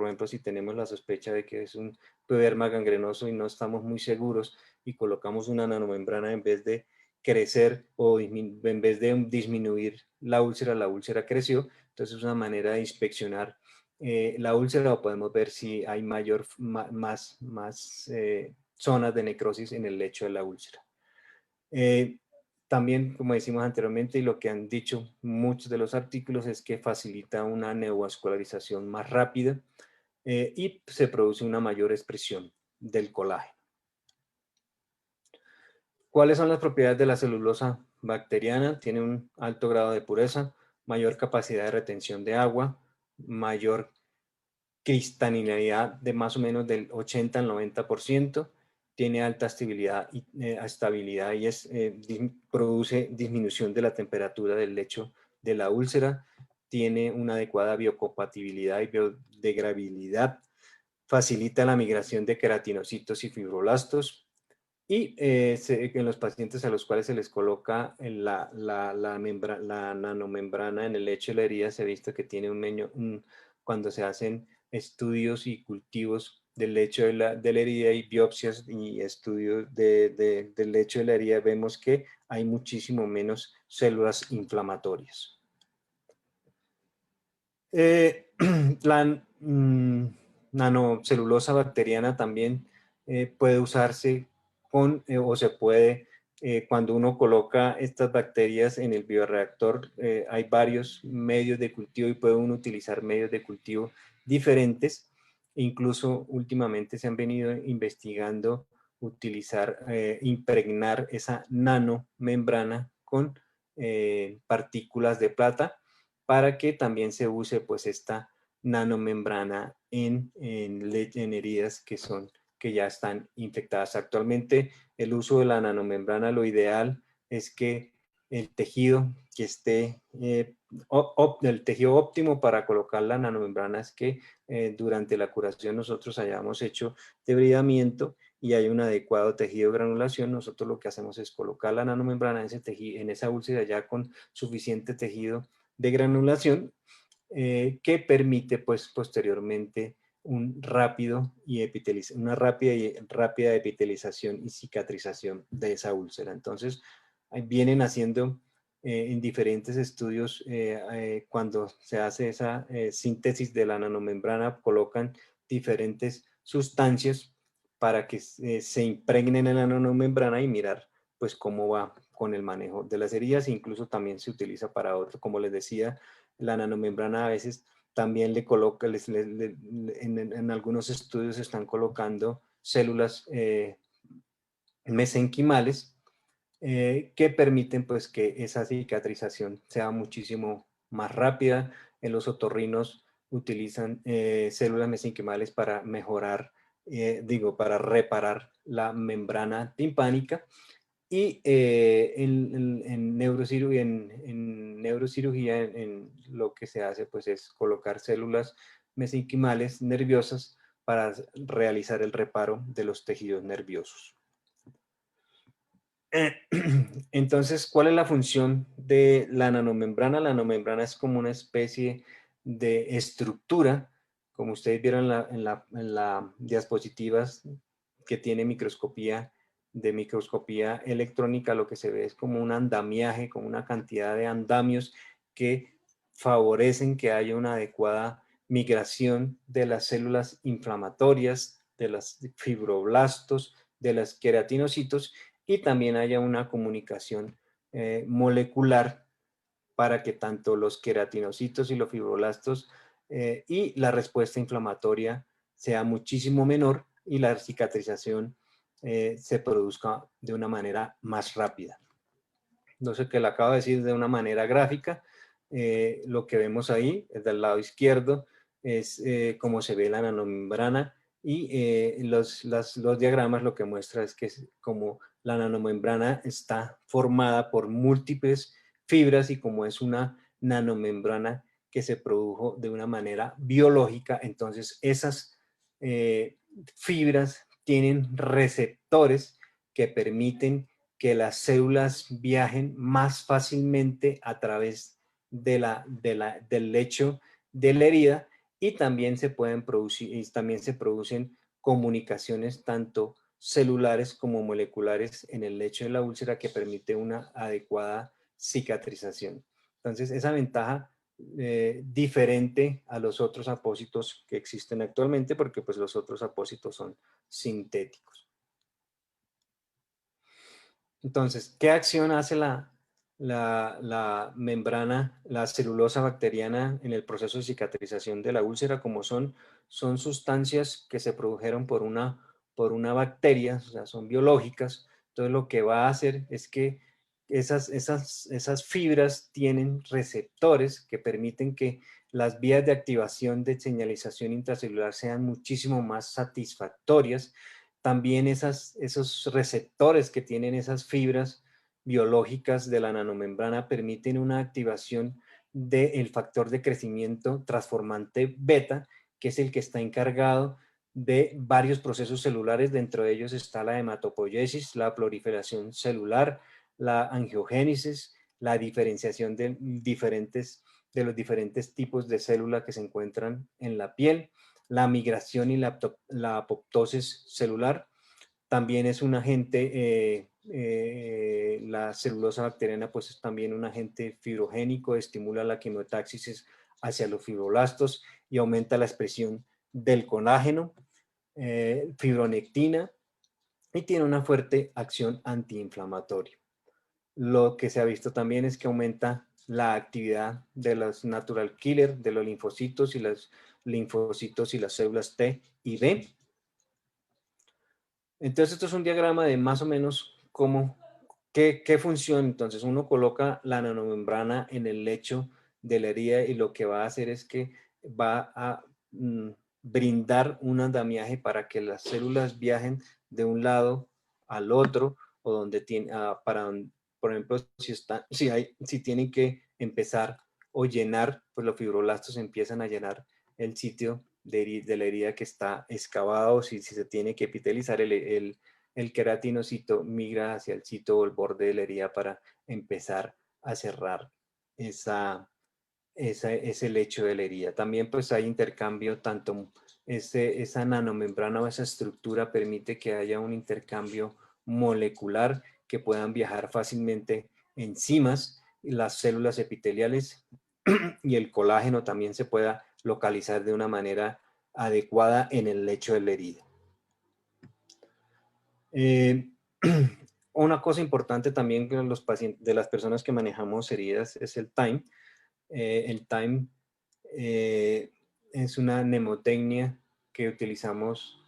ejemplo, si tenemos la sospecha de que es un pioderma gangrenoso y no estamos muy seguros y colocamos una nanomembrana en vez de crecer o en vez de disminuir la úlcera creció. Entonces es una manera de inspeccionar la úlcera, o podemos ver si hay más zonas de necrosis en el lecho de la úlcera. También, como decimos anteriormente, y lo que han dicho muchos de los artículos, es que facilita una neovascularización más rápida y se produce una mayor expresión del colágeno. ¿Cuáles son las propiedades de la celulosa bacteriana? Tiene un alto grado de pureza, mayor capacidad de retención de agua, mayor cristalinidad de más o menos del 80 al 90%, tiene alta estabilidad y produce disminución de la temperatura del lecho de la úlcera, tiene una adecuada biocompatibilidad y biodegradabilidad, facilita la migración de queratinocitos y fibroblastos, y en los pacientes a los cuales se les coloca la nanomembrana en el lecho de la herida, se ha visto que tiene cuando se hacen estudios y cultivos del lecho de la herida y biopsias y estudios del lecho de la herida, vemos que hay muchísimo menos células inflamatorias. La nanocelulosa bacteriana también puede usarse o se puede, cuando uno coloca estas bacterias en el bioreactor, hay varios medios de cultivo y puede uno utilizar medios de cultivo diferentes. Incluso últimamente se han venido investigando impregnar esa nanomembrana con partículas de plata para que también se use pues esta nanomembrana en heridas que ya están infectadas. Actualmente el uso de la nanomembrana, lo ideal es que el tejido que esté, el tejido óptimo para colocar la nanomembrana es que durante la curación nosotros hayamos hecho debridamiento y hay un adecuado tejido de granulación. Nosotros lo que hacemos es colocar la nanomembrana en esa úlcera ya con suficiente tejido de granulación que permite pues posteriormente una rápida epitelización y cicatrización de esa úlcera. Entonces vienen haciendo en diferentes estudios cuando se hace esa síntesis de la nanomembrana, colocan diferentes sustancias para que se impregnen en la nanomembrana y mirar pues cómo va con el manejo de las heridas. Incluso también se utiliza para otro, como les decía, la nanomembrana a veces también le coloca, en algunos estudios se están colocando células mesenquimales que permiten pues que esa cicatrización sea muchísimo más rápida. En los otorrinos utilizan células mesenquimales para mejorar, para reparar la membrana timpánica. Y en neurocirugía, lo que se hace pues es colocar células mesenquimales nerviosas para realizar el reparo de los tejidos nerviosos. Entonces, ¿cuál es la función de la nanomembrana? La nanomembrana es como una especie de estructura, como ustedes vieron en la diapositivas que tiene microscopía electrónica. Lo que se ve es como un andamiaje, como una cantidad de andamios que favorecen que haya una adecuada migración de las células inflamatorias, de los fibroblastos, de los queratinocitos, y también haya una comunicación molecular para que tanto los queratinocitos y los fibroblastos y la respuesta inflamatoria sea muchísimo menor y la cicatrización se produzca de una manera más rápida. No sé qué le acabo de decir de una manera gráfica. Lo que vemos ahí, del lado izquierdo, es cómo se ve la nanomembrana, y los diagramas lo que muestra es que como la nanomembrana está formada por múltiples fibras, y como es una nanomembrana que se produjo de una manera biológica, entonces esas fibras tienen receptores que permiten que las células viajen más fácilmente a través del lecho de la herida, y también se pueden producir, y también se producen comunicaciones tanto celulares como moleculares en el lecho de la úlcera que permite una adecuada cicatrización. Entonces, esa ventaja diferente a los otros apósitos que existen actualmente, porque pues los otros apósitos son sintéticos. Entonces, ¿qué acción hace la membrana, la celulosa bacteriana en el proceso de cicatrización de la úlcera? Como son sustancias que se produjeron por una bacteria, o sea, son biológicas. Entonces, lo que va a hacer es que esas fibras tienen receptores que permiten que las vías de activación de señalización intracelular sean muchísimo más satisfactorias. También esos receptores que tienen esas fibras biológicas de la nanomembrana permiten una activación del factor de crecimiento transformante beta, que es el que está encargado de varios procesos celulares. Dentro de ellos está la hematopoiesis, la proliferación celular, la angiogénesis, la diferenciación de los diferentes tipos de célula que se encuentran en la piel, la migración y la apoptosis celular. También es un agente, la celulosa bacteriana pues es también un agente fibrogénico, estimula la quimiotaxis hacia los fibroblastos y aumenta la expresión del colágeno, fibronectina, y tiene una fuerte acción antiinflamatoria. Lo que se ha visto también es que aumenta la actividad de los natural killer, de los linfocitos y las células T y B. Entonces, esto es un diagrama de más o menos qué función. Entonces, uno coloca la nanomembrana en el lecho de la herida, y lo que va a hacer es que va a brindar un andamiaje para que las células viajen de un lado al otro, o donde por ejemplo, si tienen que empezar o llenar, pues los fibroblastos empiezan a llenar el sitio de la herida que está excavada, o si se tiene que epitelizar, el queratinocito migra hacia el sitio o el borde de la herida para empezar a cerrar ese lecho de la herida. También pues hay intercambio, tanto esa nanomembrana o esa estructura permite que haya un intercambio molecular, que puedan viajar fácilmente enzimas, las células epiteliales y el colágeno también se pueda localizar de una manera adecuada en el lecho de la herida. Una cosa importante también de los pacientes, de las personas que manejamos heridas, es el time. El time es una mnemotecnia que utilizamos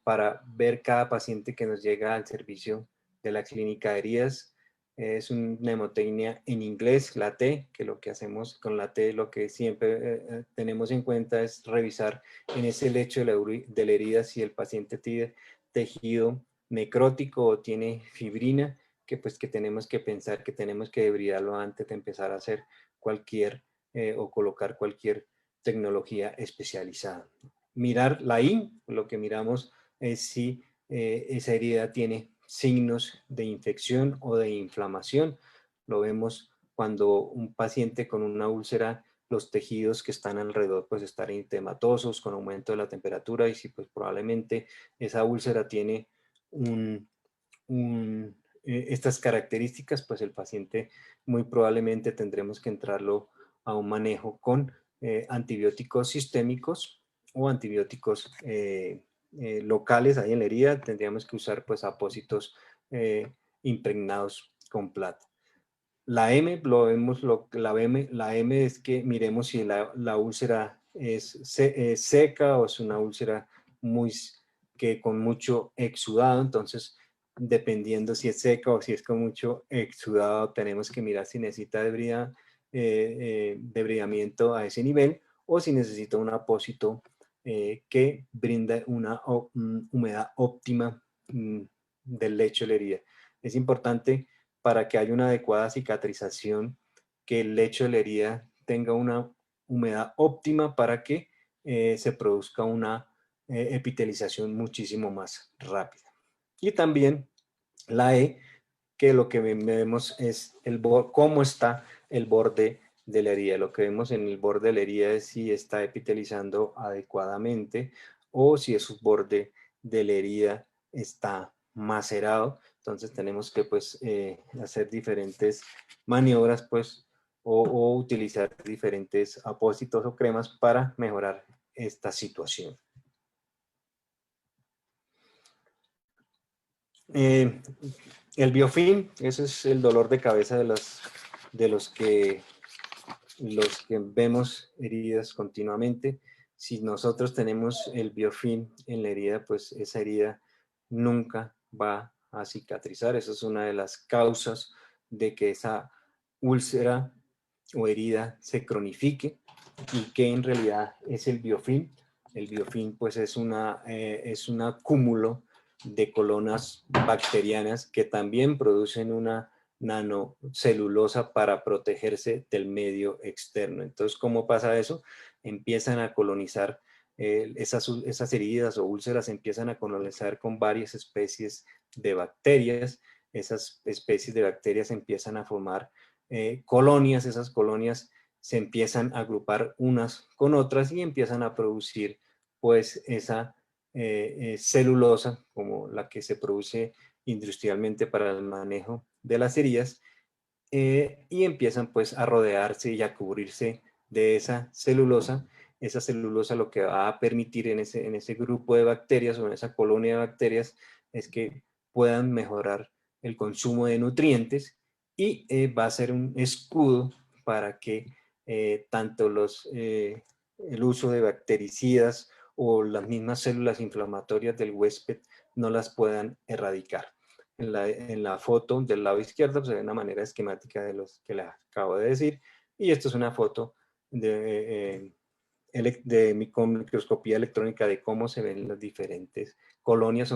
para ver cada paciente que nos llega al servicio de la clínica de heridas. Es una mnemotecnia en inglés, la T, que lo que hacemos con la T, lo que siempre tenemos en cuenta es revisar en ese lecho de la herida si el paciente tiene tejido necrótico o tiene fibrina, que pues que tenemos que pensar que tenemos que debridarlo antes de empezar a hacer cualquier o colocar cualquier tecnología especializada. Mirar la I, lo que miramos es si esa herida tiene signos de infección o de inflamación. Lo vemos cuando un paciente con una úlcera, los tejidos que están alrededor pues están eritematosos con aumento de la temperatura, y si pues probablemente esa úlcera tiene estas características, pues el paciente muy probablemente tendremos que entrarlo a un manejo con antibióticos sistémicos o antibióticos locales ahí en la herida. Tendríamos que usar pues apósitos impregnados con plata. La M, lo vemos, la M es que miremos si la úlcera es seca o es una úlcera con mucho exudado. Entonces, dependiendo si es seca o si es con mucho exudado, tenemos que mirar si necesita debridamiento a ese nivel o si necesita un apósito que brinda una humedad óptima del lecho de la herida. Es importante para que haya una adecuada cicatrización, que el lecho de la herida tenga una humedad óptima para que se produzca una epitelización muchísimo más rápida. Y también la E, que lo que vemos es cómo está el borde de la herida. Lo que vemos en el borde de la herida es si está epitelizando adecuadamente o si su borde de la herida está macerado. Entonces tenemos que pues hacer diferentes maniobras pues o utilizar diferentes apósitos o cremas para mejorar esta situación. El biofilm, ese es el dolor de cabeza de los que vemos heridas continuamente. Si nosotros tenemos el biofilm en la herida, pues esa herida nunca va a cicatrizar. Esa es una de las causas de que esa úlcera o herida se cronifique. ¿Y que en realidad es el biofilm? El biofilm pues es un cúmulo de colonas bacterianas que también producen una nanocelulosa para protegerse del medio externo. Entonces, ¿cómo pasa eso? Empiezan a colonizar esas heridas o úlceras, empiezan a colonizar con varias especies de bacterias. Esas especies de bacterias empiezan a formar colonias. Esas colonias se empiezan a agrupar unas con otras y empiezan a producir pues esa celulosa como la que se produce industrialmente para el manejo de las heridas y empiezan pues a rodearse y a cubrirse de esa celulosa. Esa celulosa lo que va a permitir en ese grupo de bacterias o en esa colonia de bacterias es que puedan mejorar el consumo de nutrientes y va a ser un escudo para que tanto el uso de bactericidas o las mismas células inflamatorias del huésped no las puedan erradicar. En la foto del lado izquierdo pues, se ve una manera esquemática de los que les acabo de decir, y esto es una foto con microscopía electrónica de cómo se ven las diferentes colonias.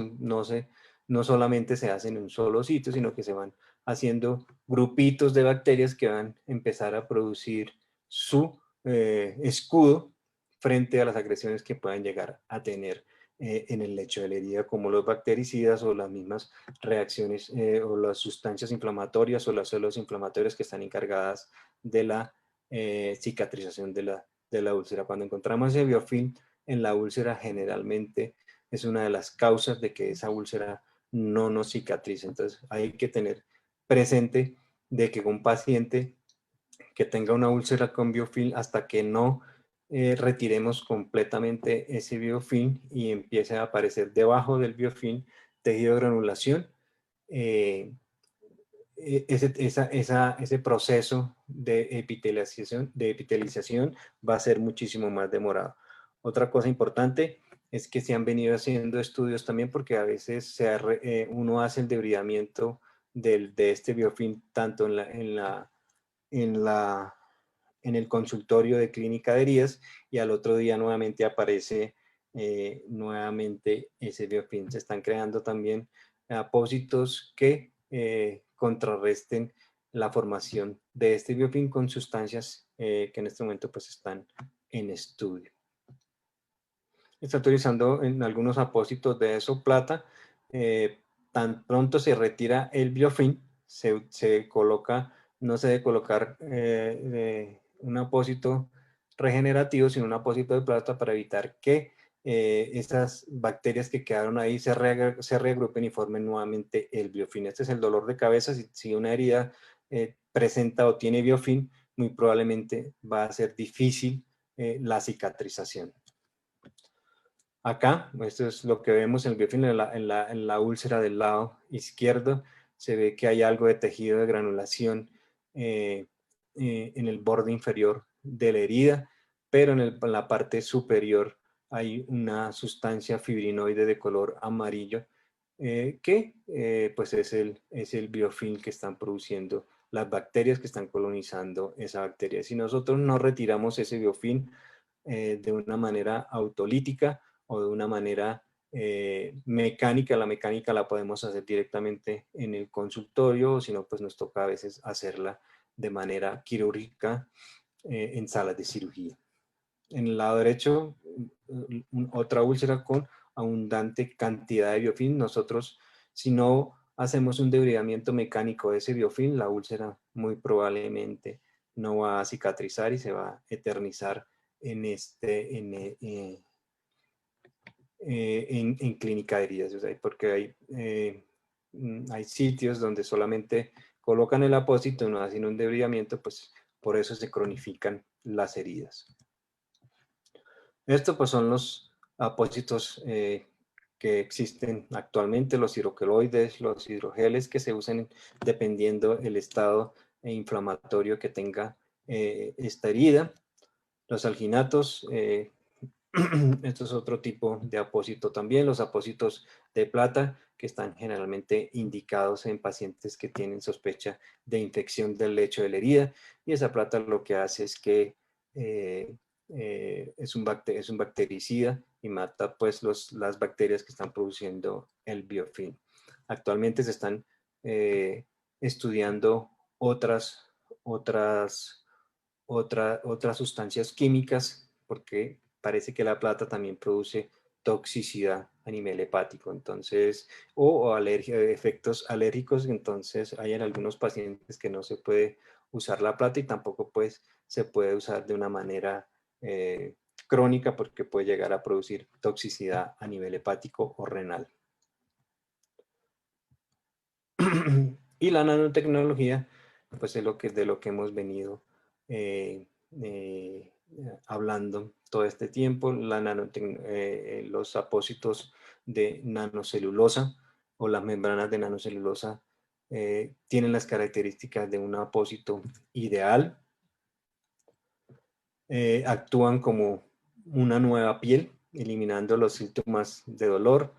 No solamente se hacen en un solo sitio, sino que se van haciendo grupitos de bacterias que van a empezar a producir su escudo frente a las agresiones que puedan llegar a tener en el lecho de la herida, como los bactericidas o las mismas reacciones o las sustancias inflamatorias o las células inflamatorias que están encargadas de la cicatrización de la úlcera. Cuando encontramos ese biofilm en la úlcera, generalmente es una de las causas de que esa úlcera no nos cicatrice. Entonces hay que tener presente de que un paciente que tenga una úlcera con biofilm, hasta que no retiremos completamente ese biofilm y empiece a aparecer debajo del biofilm tejido de granulación, ese proceso de epitelización va a ser muchísimo más demorado. Otra cosa importante es que se han venido haciendo estudios también, porque a veces uno hace el debridamiento de este biofilm tanto en el consultorio de clínica de heridas, y al otro día nuevamente aparece nuevamente ese biofilm. Se están creando también apósitos que contrarresten la formación de este biofilm con sustancias que en este momento pues están en estudio. Está utilizando en algunos apósitos de plata. Tan pronto se retira el biofilm, se coloca, no se debe colocar un apósito regenerativo, sino un apósito de plata para evitar que esas bacterias que quedaron ahí se reagrupen y formen nuevamente el biofilm. Este es el dolor de cabeza. Si una herida presenta o tiene biofilm, muy probablemente va a ser difícil la cicatrización. Acá, esto es lo que vemos en el biofilm, en la úlcera del lado izquierdo, se ve que hay algo de tejido de granulación en el borde inferior de la herida, pero en la parte superior hay una sustancia fibrinoide de color amarillo que pues es el biofilm que están produciendo las bacterias que están colonizando esa bacteria. Si nosotros no retiramos ese biofilm de una manera autolítica o de una manera mecánica, la mecánica la podemos hacer directamente en el consultorio, o si no, pues nos toca a veces hacerla de manera quirúrgica en salas de cirugía. En el lado derecho, otra úlcera con abundante cantidad de biofilm. Nosotros, si no hacemos un debridamiento mecánico de ese biofilm, la úlcera muy probablemente no va a cicatrizar y se va a eternizar en clínica de heridas, o sea, porque hay sitios donde solamente colocan el apósito y no hacen un debridamiento, pues por eso se cronifican las heridas. Estos pues son los apósitos que existen actualmente, los hidroqueloides, los hidrogeles que se usan dependiendo el estado inflamatorio que tenga esta herida. Los alginatos, esto es otro tipo de apósito también, los apósitos de plata que están generalmente indicados en pacientes que tienen sospecha de infección del lecho de la herida, y esa plata lo que hace es que es un bactericida y mata pues las bacterias que están produciendo el biofilm. Actualmente se están estudiando otras sustancias químicas porque parece que la plata también produce toxicidad a nivel hepático, entonces, o efectos alérgicos, entonces hay en algunos pacientes que no se puede usar la plata y tampoco pues se puede usar de una manera crónica porque puede llegar a producir toxicidad a nivel hepático o renal. Y la nanotecnología, pues es de lo que hemos venido hablando todo este tiempo. Los apósitos de nanocelulosa o las membranas de nanocelulosa tienen las características de un apósito ideal. Actúan como una nueva piel, eliminando los síntomas de dolor,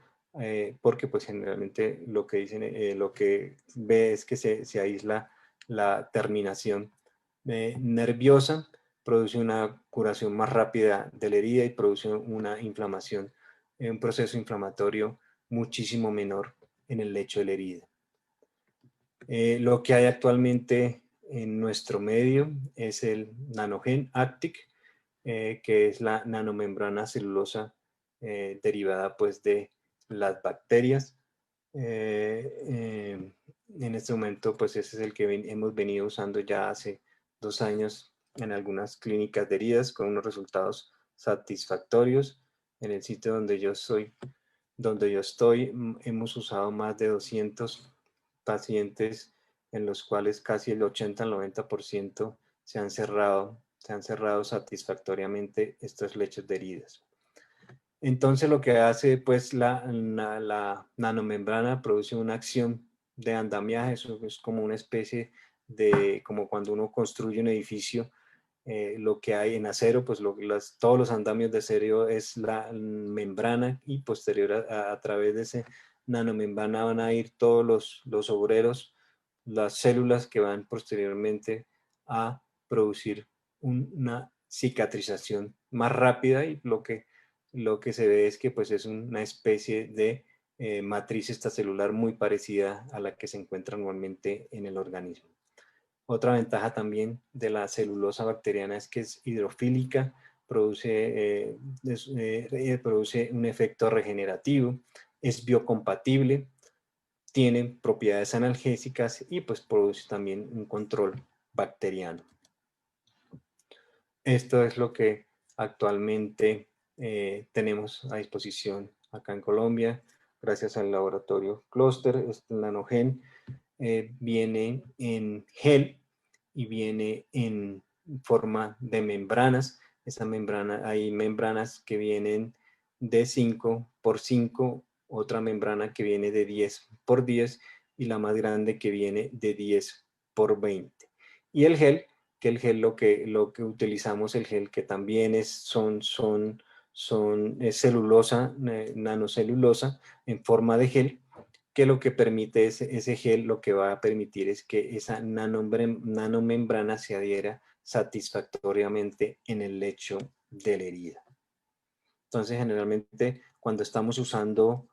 porque pues generalmente lo que ve es que se aísla la terminación nerviosa, produce una curación más rápida de la herida y produce una inflamación, un proceso inflamatorio muchísimo menor en el lecho de la herida. Lo que hay actualmente en nuestro medio es el Nanogen Actic, que es la nanomembrana celulosa derivada pues de las bacterias. En este momento pues ese es el que hemos venido usando ya hace 2 años en algunas clínicas de heridas con unos resultados satisfactorios. En el sitio donde yo estoy hemos usado más de 200 pacientes en los cuales casi el 80 al 90% se han cerrado satisfactoriamente estos lechos de heridas. Entonces lo que hace pues la nanomembrana produce una acción de andamiaje, eso es como una especie de, como cuando uno construye un edificio, lo que hay en acero, pues todos los andamios de acero es la membrana y posterior a través de esa nanomembrana van a ir todos los obreros, las células que van posteriormente a producir una cicatrización más rápida, y lo que se ve es que pues es una especie de matriz extracelular muy parecida a la que se encuentra normalmente en el organismo. Otra ventaja también de la celulosa bacteriana es que es hidrofílica, produce un efecto regenerativo, es biocompatible, tiene propiedades analgésicas y pues produce también un control bacteriano. Esto es lo que actualmente tenemos a disposición acá en Colombia, gracias al laboratorio Cluster. Este Nanogen viene en gel y viene en forma de membranas. Esa membrana, hay membranas que vienen de 5 por 5, otra membrana que viene de 10 por 10 y la más grande que viene de 10 por 20. Y el gel, que el gel lo que utilizamos, el gel que también es celulosa, nanocelulosa en forma de gel, que lo que permite ese gel, lo que va a permitir es que esa nanomembrana se adhiera satisfactoriamente en el lecho de la herida. Entonces, generalmente, cuando estamos usando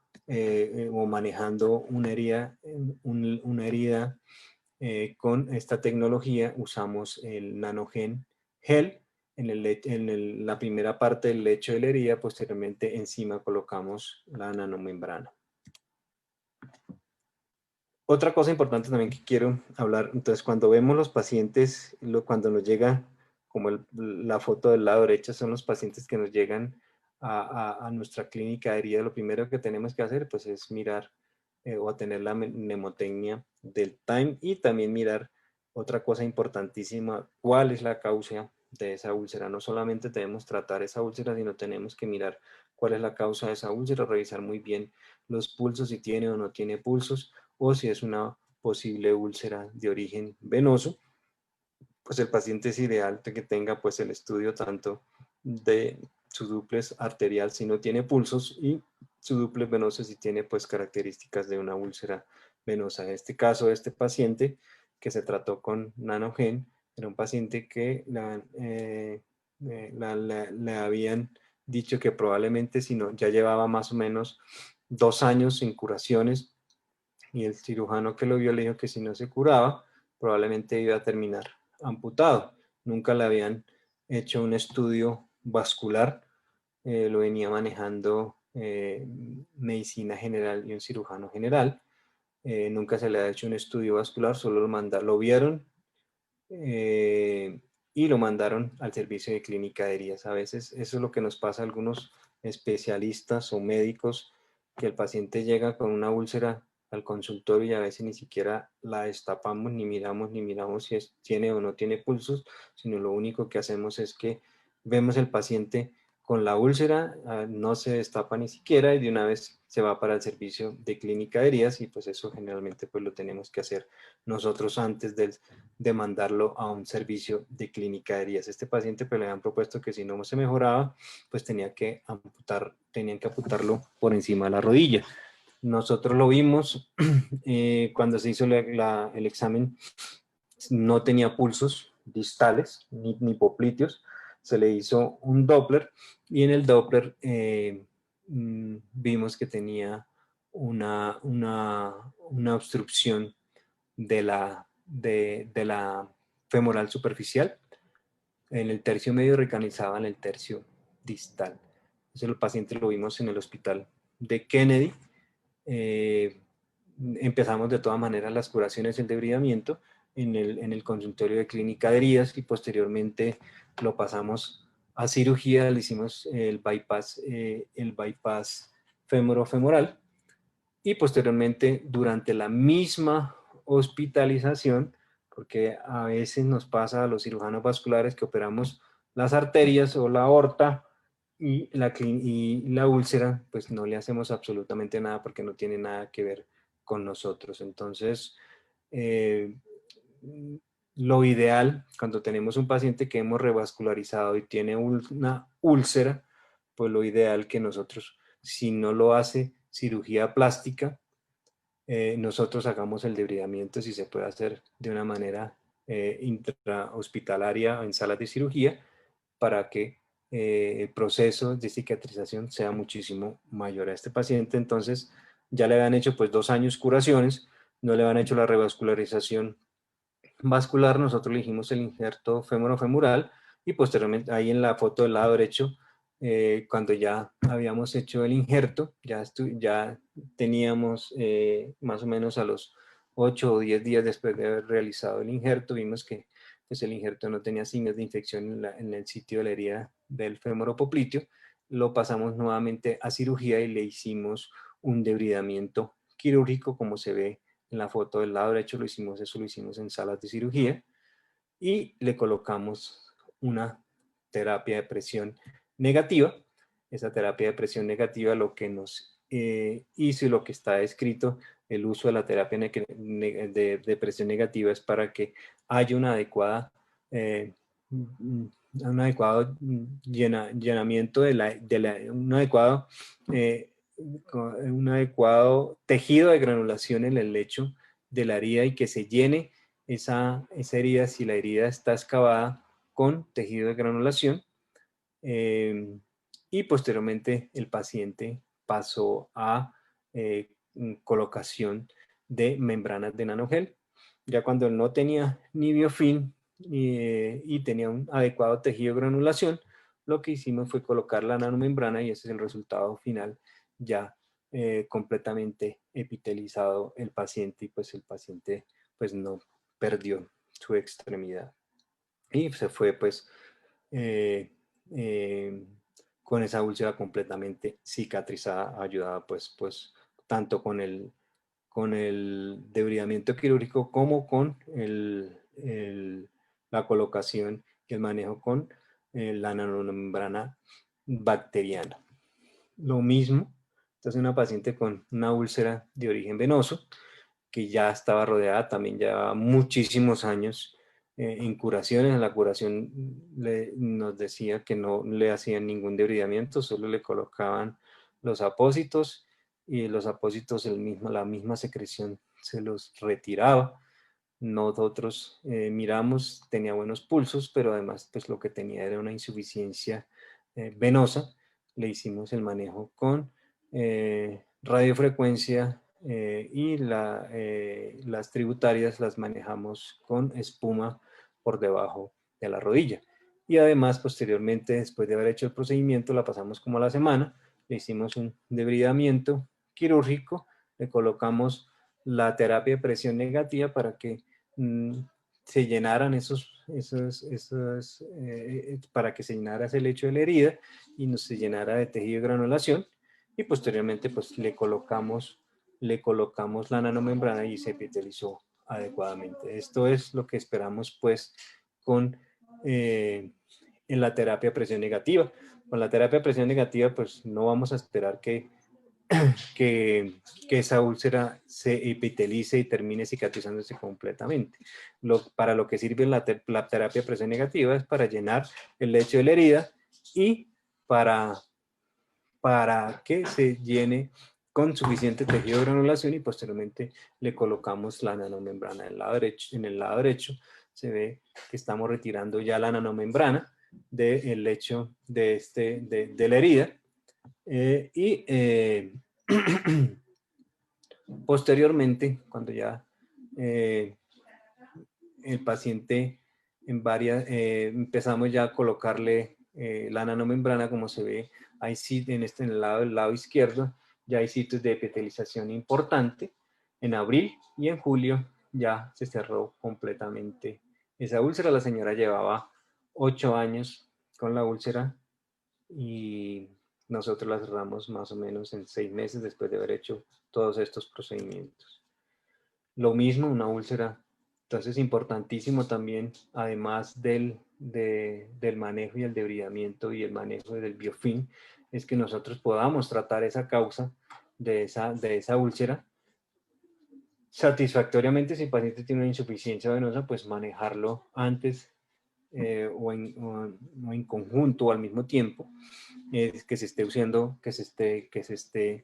o manejando una herida con esta tecnología, usamos el nanogen gel en la primera parte del lecho de la herida, posteriormente encima colocamos la nanomembrana. Otra cosa importante también que quiero hablar, entonces cuando vemos los pacientes, cuando nos llega, como la foto del lado derecho, son los pacientes que nos llegan a nuestra clínica de herida, lo primero que tenemos que hacer pues es mirar o tener la mnemotecnia del time y también mirar otra cosa importantísima, cuál es la causa de esa úlcera. No solamente debemos tratar esa úlcera, sino tenemos que mirar cuál es la causa de esa úlcera, revisar muy bien los pulsos, si tiene o no tiene pulsos, o si es una posible úlcera de origen venoso, pues el paciente es ideal que tenga pues el estudio tanto de su dúplex arterial si no tiene pulsos y su dúplex venoso si tiene pues características de una úlcera venosa. En este caso, este paciente que se trató con nanogen era un paciente que le habían dicho que probablemente si no, ya llevaba más o menos 2 años sin curaciones y el cirujano que lo vio le dijo que si no se curaba, probablemente iba a terminar amputado. Nunca le habían hecho un estudio vascular, lo venía manejando medicina general y un cirujano general. Nunca se le ha hecho un estudio vascular, solo lo vieron y lo mandaron al servicio de clínica de heridas. A veces eso es lo que nos pasa a algunos especialistas o médicos, que el paciente llega con una úlcera al consultorio y a veces ni siquiera la destapamos, ni miramos si tiene o no tiene pulsos, sino lo único que hacemos es que vemos el paciente con la úlcera, no se destapa ni siquiera y de una vez se va para el servicio de clínica de heridas y pues eso generalmente pues lo tenemos que hacer nosotros antes de mandarlo a un servicio de clínica de heridas. Este paciente pues le habían propuesto que si no se mejoraba pues tenían que amputarlo por encima de la rodilla. Nosotros lo vimos cuando se hizo el examen, no tenía pulsos distales ni popliteos, se le hizo un Doppler y en el Doppler vimos que tenía una obstrucción de la femoral superficial. En el tercio medio recanalizaba en el tercio distal. Entonces el paciente lo vimos en el hospital de Kennedy. Empezamos de todas maneras las curaciones y el debridamiento en el consultorio de clínica de heridas y posteriormente lo pasamos a cirugía, le hicimos el bypass fémoro-femoral y posteriormente durante la misma hospitalización, porque a veces nos pasa a los cirujanos vasculares que operamos las arterias o la aorta y la úlcera, pues no le hacemos absolutamente nada porque no tiene nada que ver con nosotros. Entonces, lo ideal cuando tenemos un paciente que hemos revascularizado y tiene una úlcera, pues lo ideal que nosotros, si no lo hace cirugía plástica, nosotros hagamos el debridamiento si se puede hacer de una manera intrahospitalaria en salas de cirugía para que el proceso de cicatrización sea muchísimo mayor a este paciente. Entonces ya le habían hecho pues 2 años curaciones, no le habían hecho la revascularización vascular, nosotros le hicimos el injerto femoro-femoral y posteriormente ahí en la foto del lado derecho, cuando ya habíamos hecho el injerto, ya teníamos más o menos a los 8 o 10 días después de haber realizado el injerto, vimos que pues, el injerto no tenía signos de infección en el sitio de la herida del fémoro popliteo, lo pasamos nuevamente a cirugía y le hicimos un debridamiento quirúrgico como se ve en la foto del lado derecho, eso lo hicimos en salas de cirugía. y le colocamos una terapia de presión negativa. Esa terapia de presión negativa lo que nos hizo y lo que está escrito, el uso de la terapia de presión negativa es para que haya una adecuada, un adecuado llenamiento un adecuado tejido de granulación en el lecho de la herida y que se llene esa herida si la herida está excavada con tejido de granulación. Y posteriormente el paciente pasó a colocación de membranas de nanogel. Ya cuando él no tenía ni biofilm y tenía un adecuado tejido de granulación, lo que hicimos fue colocar la nanomembrana y ese es el resultado final, ya completamente epitelizado el paciente, y pues el paciente pues no perdió su extremidad. Y se fue pues con esa úlcera completamente cicatrizada, ayudada pues tanto con el debridamiento quirúrgico como con la colocación y el manejo con la nanomembrana bacteriana. Lo mismo, esta es una paciente con una úlcera de origen venoso que ya estaba rodeada, también ya muchísimos años en curaciones. En la curación nos decía que no le hacían ningún debridamiento, solo le colocaban los apósitos y los apósitos la misma secreción se los retiraba. Nosotros miramos, tenía buenos pulsos, pero además pues lo que tenía era una insuficiencia venosa. Le hicimos el manejo con radiofrecuencia y las tributarias las manejamos con espuma por debajo de la rodilla. Y además, posteriormente, después de haber hecho el procedimiento, la pasamos como a la semana, le hicimos un debridamiento quirúrgico, le colocamos la terapia de presión negativa para que se llenaran para que se llenara ese lecho de la herida y no se llenara de tejido de granulación, y posteriormente pues le colocamos la nanomembrana y se epitelizó adecuadamente. Esto es lo que esperamos pues en la terapia de presión negativa. Con la terapia de presión negativa pues no vamos a esperar que esa úlcera se epitelice y termine cicatrizándose completamente. Para lo que sirve la terapia de presión negativa es para llenar el lecho de la herida y para que se llene con suficiente tejido de granulación, y posteriormente le colocamos la nanomembrana en el lado derecho. Se ve que estamos retirando ya la nanomembrana del lecho de la herida. Posteriormente, cuando ya el paciente empezamos ya a colocarle la nanomembrana, como se ve, ahí sí, en el lado izquierdo, ya hay sitios de epitelización importante. En abril y en julio ya se cerró completamente esa úlcera. La señora llevaba 8 años con la úlcera y nosotros la cerramos más o menos en 6 meses después de haber hecho todos estos procedimientos. Lo mismo, una úlcera. Entonces, importantísimo también, además del manejo y el debridamiento y el manejo del biofilm, es que nosotros podamos tratar esa causa de esa úlcera satisfactoriamente. Si el paciente tiene una insuficiencia venosa, pues manejarlo antes o en conjunto o al mismo tiempo, que se esté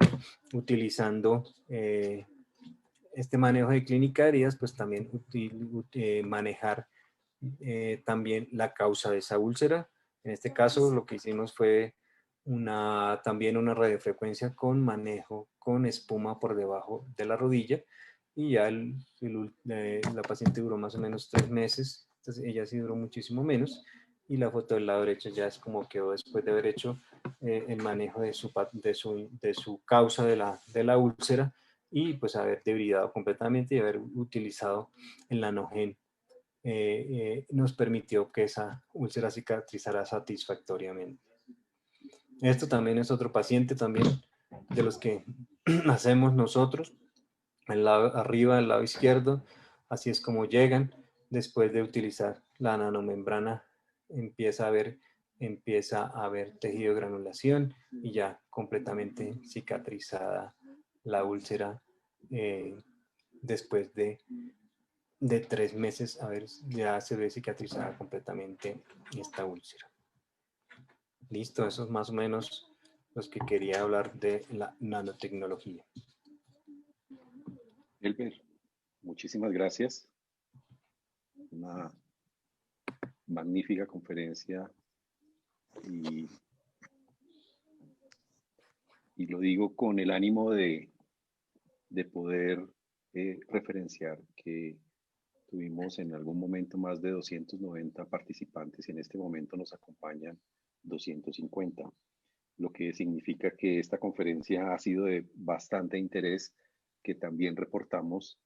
utilizando este manejo de clínica de heridas, pues también manejar también la causa de esa úlcera. En este caso lo que hicimos fue también una radiofrecuencia con manejo con espuma por debajo de la rodilla, y ya la paciente duró más o menos 3 meses, entonces ella sí duró muchísimo menos, y la foto del lado derecho ya es como quedó después de haber hecho el manejo de su causa de la úlcera, y pues haber debridado completamente y haber utilizado el Nanogen nos permitió que esa úlcera cicatrizara satisfactoriamente. Esto también es otro paciente también de los que hacemos nosotros. Arriba, al lado izquierdo, así es como llegan después de utilizar la nanomembrana empieza a haber tejido de granulación y ya completamente cicatrizada la úlcera después de 3 meses, ya se ve cicatrizada completamente esta úlcera. Listo, eso es más o menos los que quería hablar de la nanotecnología. Elber, muchísimas gracias. Una magnífica conferencia y lo digo con el ánimo de poder referenciar que tuvimos en algún momento más de 290 participantes y en este momento nos acompañan 250, lo que significa que esta conferencia ha sido de bastante interés, que también reportamos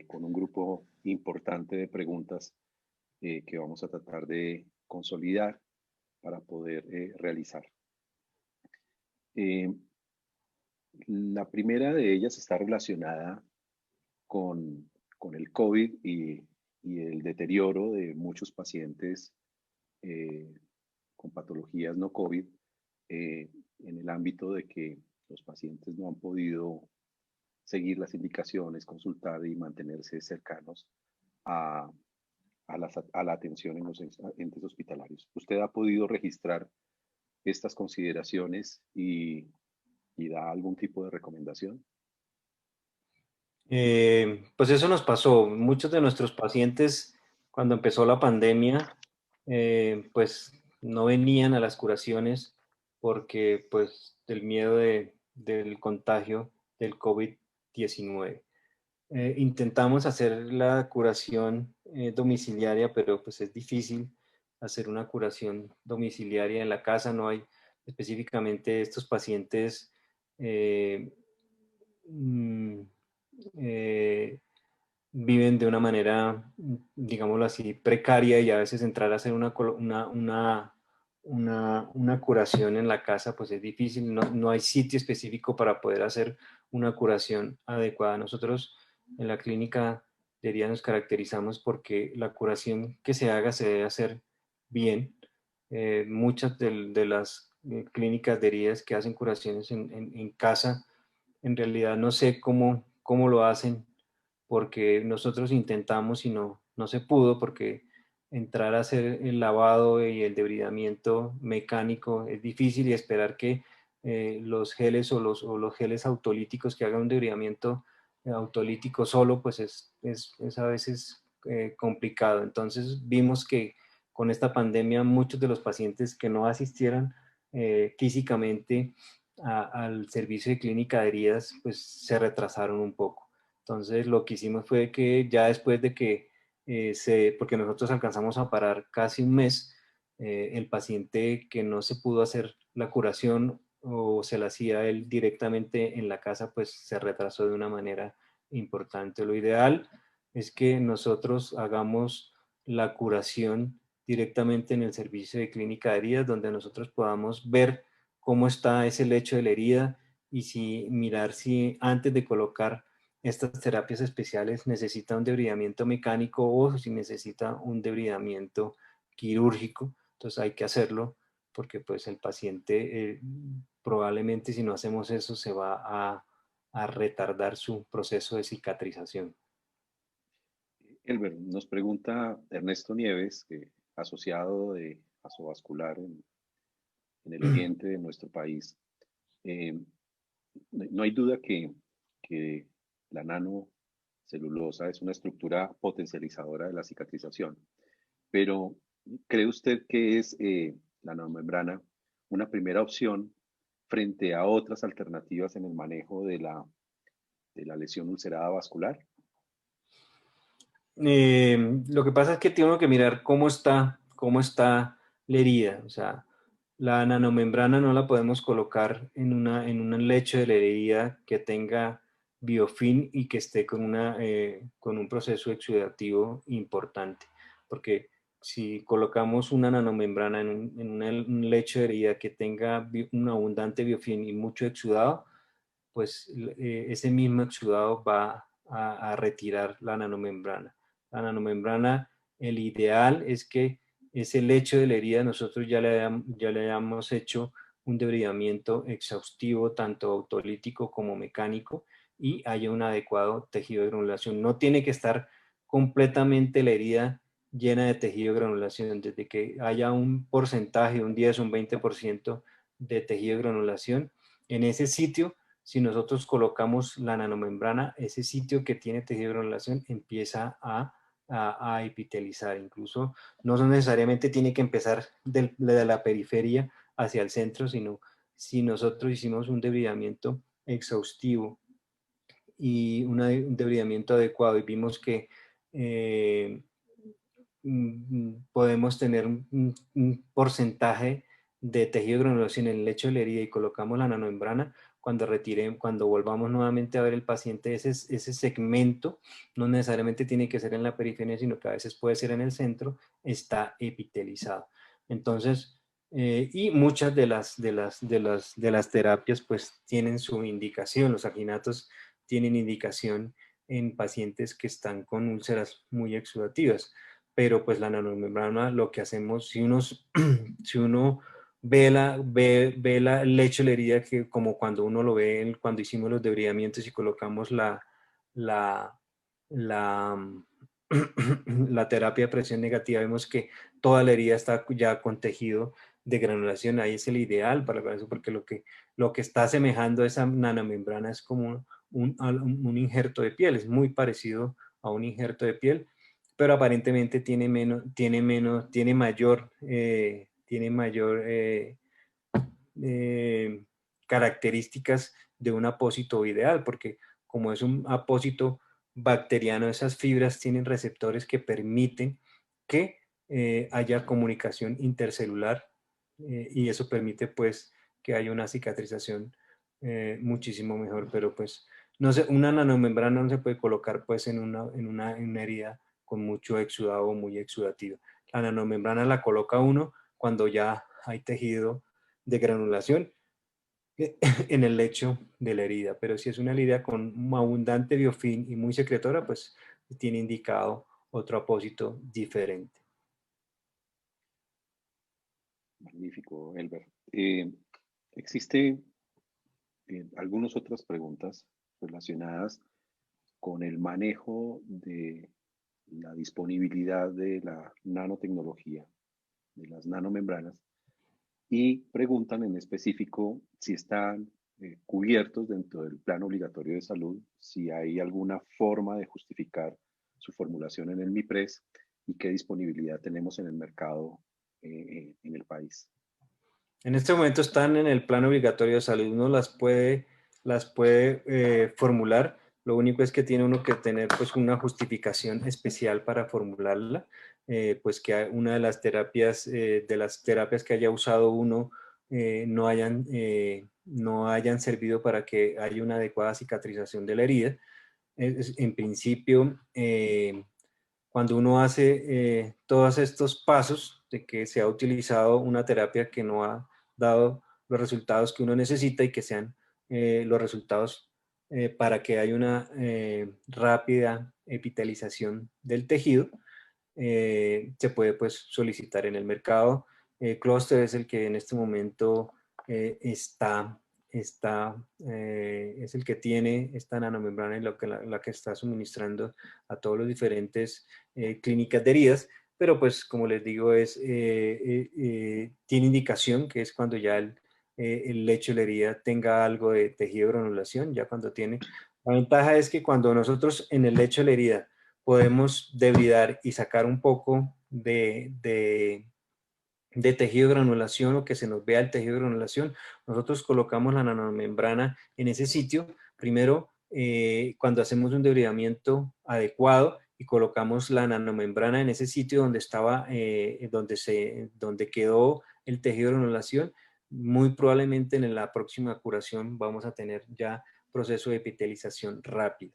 con un grupo importante de preguntas que vamos a tratar de consolidar para poder realizar. La primera de ellas está relacionada con el COVID y el deterioro de muchos pacientes con patologías no COVID en el ámbito de que los pacientes no han podido seguir las indicaciones, consultar y mantenerse cercanos a la atención en los entes hospitalarios. ¿Usted ha podido registrar estas consideraciones y da algún tipo de recomendación? Pues eso nos pasó. Muchos de nuestros pacientes, cuando empezó la pandemia, pues no venían a las curaciones porque pues del miedo del contagio del COVID-19. Intentamos hacer la curación domiciliaria, pero pues es difícil hacer una curación domiciliaria en la casa. No hay específicamente estos pacientes viven de una manera, digámoslo así, precaria, y a veces entrar a hacer una curación en la casa pues es difícil. No hay sitio específico para poder hacer una curación adecuada. Nosotros en la clínica de herida nos caracterizamos porque la curación que se haga se debe hacer bien. Muchas de las clínicas de heridas que hacen curaciones en casa, en realidad no sé cómo lo hacen, porque nosotros intentamos y no se pudo, porque entrar a hacer el lavado y el debridamiento mecánico es difícil, y esperar que los geles o los geles autolíticos que hagan un debridamiento autolítico solo, pues es a veces complicado. Entonces vimos que con esta pandemia muchos de los pacientes que no asistieran físicamente al servicio de clínica de heridas, pues se retrasaron un poco. Entonces lo que hicimos fue que ya después de que porque nosotros alcanzamos a parar casi un mes, el paciente que no se pudo hacer la curación o se la hacía él directamente en la casa, pues se retrasó de una manera importante. Lo ideal es que nosotros hagamos la curación directamente en el servicio de clínica de heridas, donde nosotros podamos ver cómo está ese lecho de la herida y mirar si antes de colocar estas terapias especiales necesita un debridamiento mecánico o si necesita un debridamiento quirúrgico. Entonces hay que hacerlo, porque pues el paciente probablemente, si no hacemos eso, se va a retardar su proceso de cicatrización. Elber, nos pregunta Ernesto Nieves, asociado de Vasovascular en el oriente de nuestro país. No hay duda que la nanocelulosa es una estructura potencializadora de la cicatrización, pero ¿cree usted que es la nanomembrana una primera opción frente a otras alternativas en el manejo de la lesión ulcerada vascular? Lo que pasa es que tengo que mirar cómo está la herida. O sea, la nanomembrana no la podemos colocar en un lecho de la herida que tenga biofilm y que esté con un proceso exudativo importante, porque si colocamos una nanomembrana en un lecho de herida que tenga un abundante biofilm y mucho exudado, pues ese mismo exudado va a retirar la nanomembrana. La nanomembrana El ideal es que ese lecho de la herida nosotros ya le hayamos hecho un debridamiento exhaustivo, tanto autolítico como mecánico, y haya un adecuado tejido de granulación. No tiene que estar completamente la herida llena de tejido de granulación, desde que haya un porcentaje, un 10 o un 20% de tejido de granulación. En ese sitio, si nosotros colocamos la nanomembrana, ese sitio que tiene tejido de granulación empieza a epitelizar. Incluso no necesariamente tiene que empezar de la periferia hacia el centro, sino si nosotros hicimos un debridamiento exhaustivo y un debridamiento adecuado y vimos que podemos tener un porcentaje de tejido de granulación en el lecho de la herida y colocamos la nanomembrana, cuando volvamos nuevamente a ver el paciente, ese segmento, no necesariamente tiene que ser en la periferia, sino que a veces puede ser en el centro, está epitelizado. Entonces, y muchas de las terapias pues tienen su indicación, los aginatos tienen indicación en pacientes que están con úlceras muy exudativas, pero pues la nanomembrana lo que hacemos, si uno ve el lecho de la herida, que como cuando uno lo ve cuando hicimos los debridamientos y colocamos la la terapia de presión negativa, vemos que toda la herida está ya con tejido de granulación. Ahí es el ideal para eso, porque lo que está asemejando a esa nanomembrana es como un injerto de piel, es muy parecido a un injerto de piel, pero aparentemente tiene mayor características de un apósito ideal, porque como es un apósito bacteriano, esas fibras tienen receptores que permiten que haya comunicación intercelular, y eso permite pues que haya una cicatrización muchísimo mejor, pero pues no sé, una nanomembrana no se puede colocar pues en una herida con mucho exudado o muy exudativa. La nanomembrana la coloca uno cuando ya hay tejido de granulación en el lecho de la herida, pero si es una herida con un abundante biofilm y muy secretora, pues tiene indicado otro apósito diferente. Magnífico, Elber. Existe algunas otras preguntas relacionadas con el manejo de la disponibilidad de la nanotecnología, de las nanomembranas, y preguntan en específico si están cubiertos dentro del plan obligatorio de salud, si hay alguna forma de justificar su formulación en el MIPRES y qué disponibilidad tenemos en el mercado en el país. En este momento están en el plan obligatorio de salud, uno las puede formular, lo único es que tiene uno que tener pues una justificación especial para formularla, pues que una de las terapias que haya usado uno no hayan servido para que haya una adecuada cicatrización de la herida. En principio, cuando uno hace todos estos pasos de que se ha utilizado una terapia que no ha dado los resultados que uno necesita y que sean los resultados para que haya una rápida epitelización del tejido, se puede pues solicitar en el mercado. Cluster es el que en este momento es el que tiene esta nanomembrana y la que está suministrando a todos los diferentes clínicas de heridas, pero pues como les digo tiene indicación que es cuando ya el lecho de la herida tenga algo de tejido de granulación, ya cuando tiene. La ventaja es que cuando nosotros en el lecho de la herida podemos debridar y sacar un poco de tejido de granulación o que se nos vea el tejido de granulación, nosotros colocamos la nanomembrana en ese sitio, primero cuando hacemos un debridamiento adecuado y colocamos la nanomembrana en ese sitio donde estaba, donde quedó el tejido de granulación, muy probablemente en la próxima curación vamos a tener ya proceso de epitelización rápido.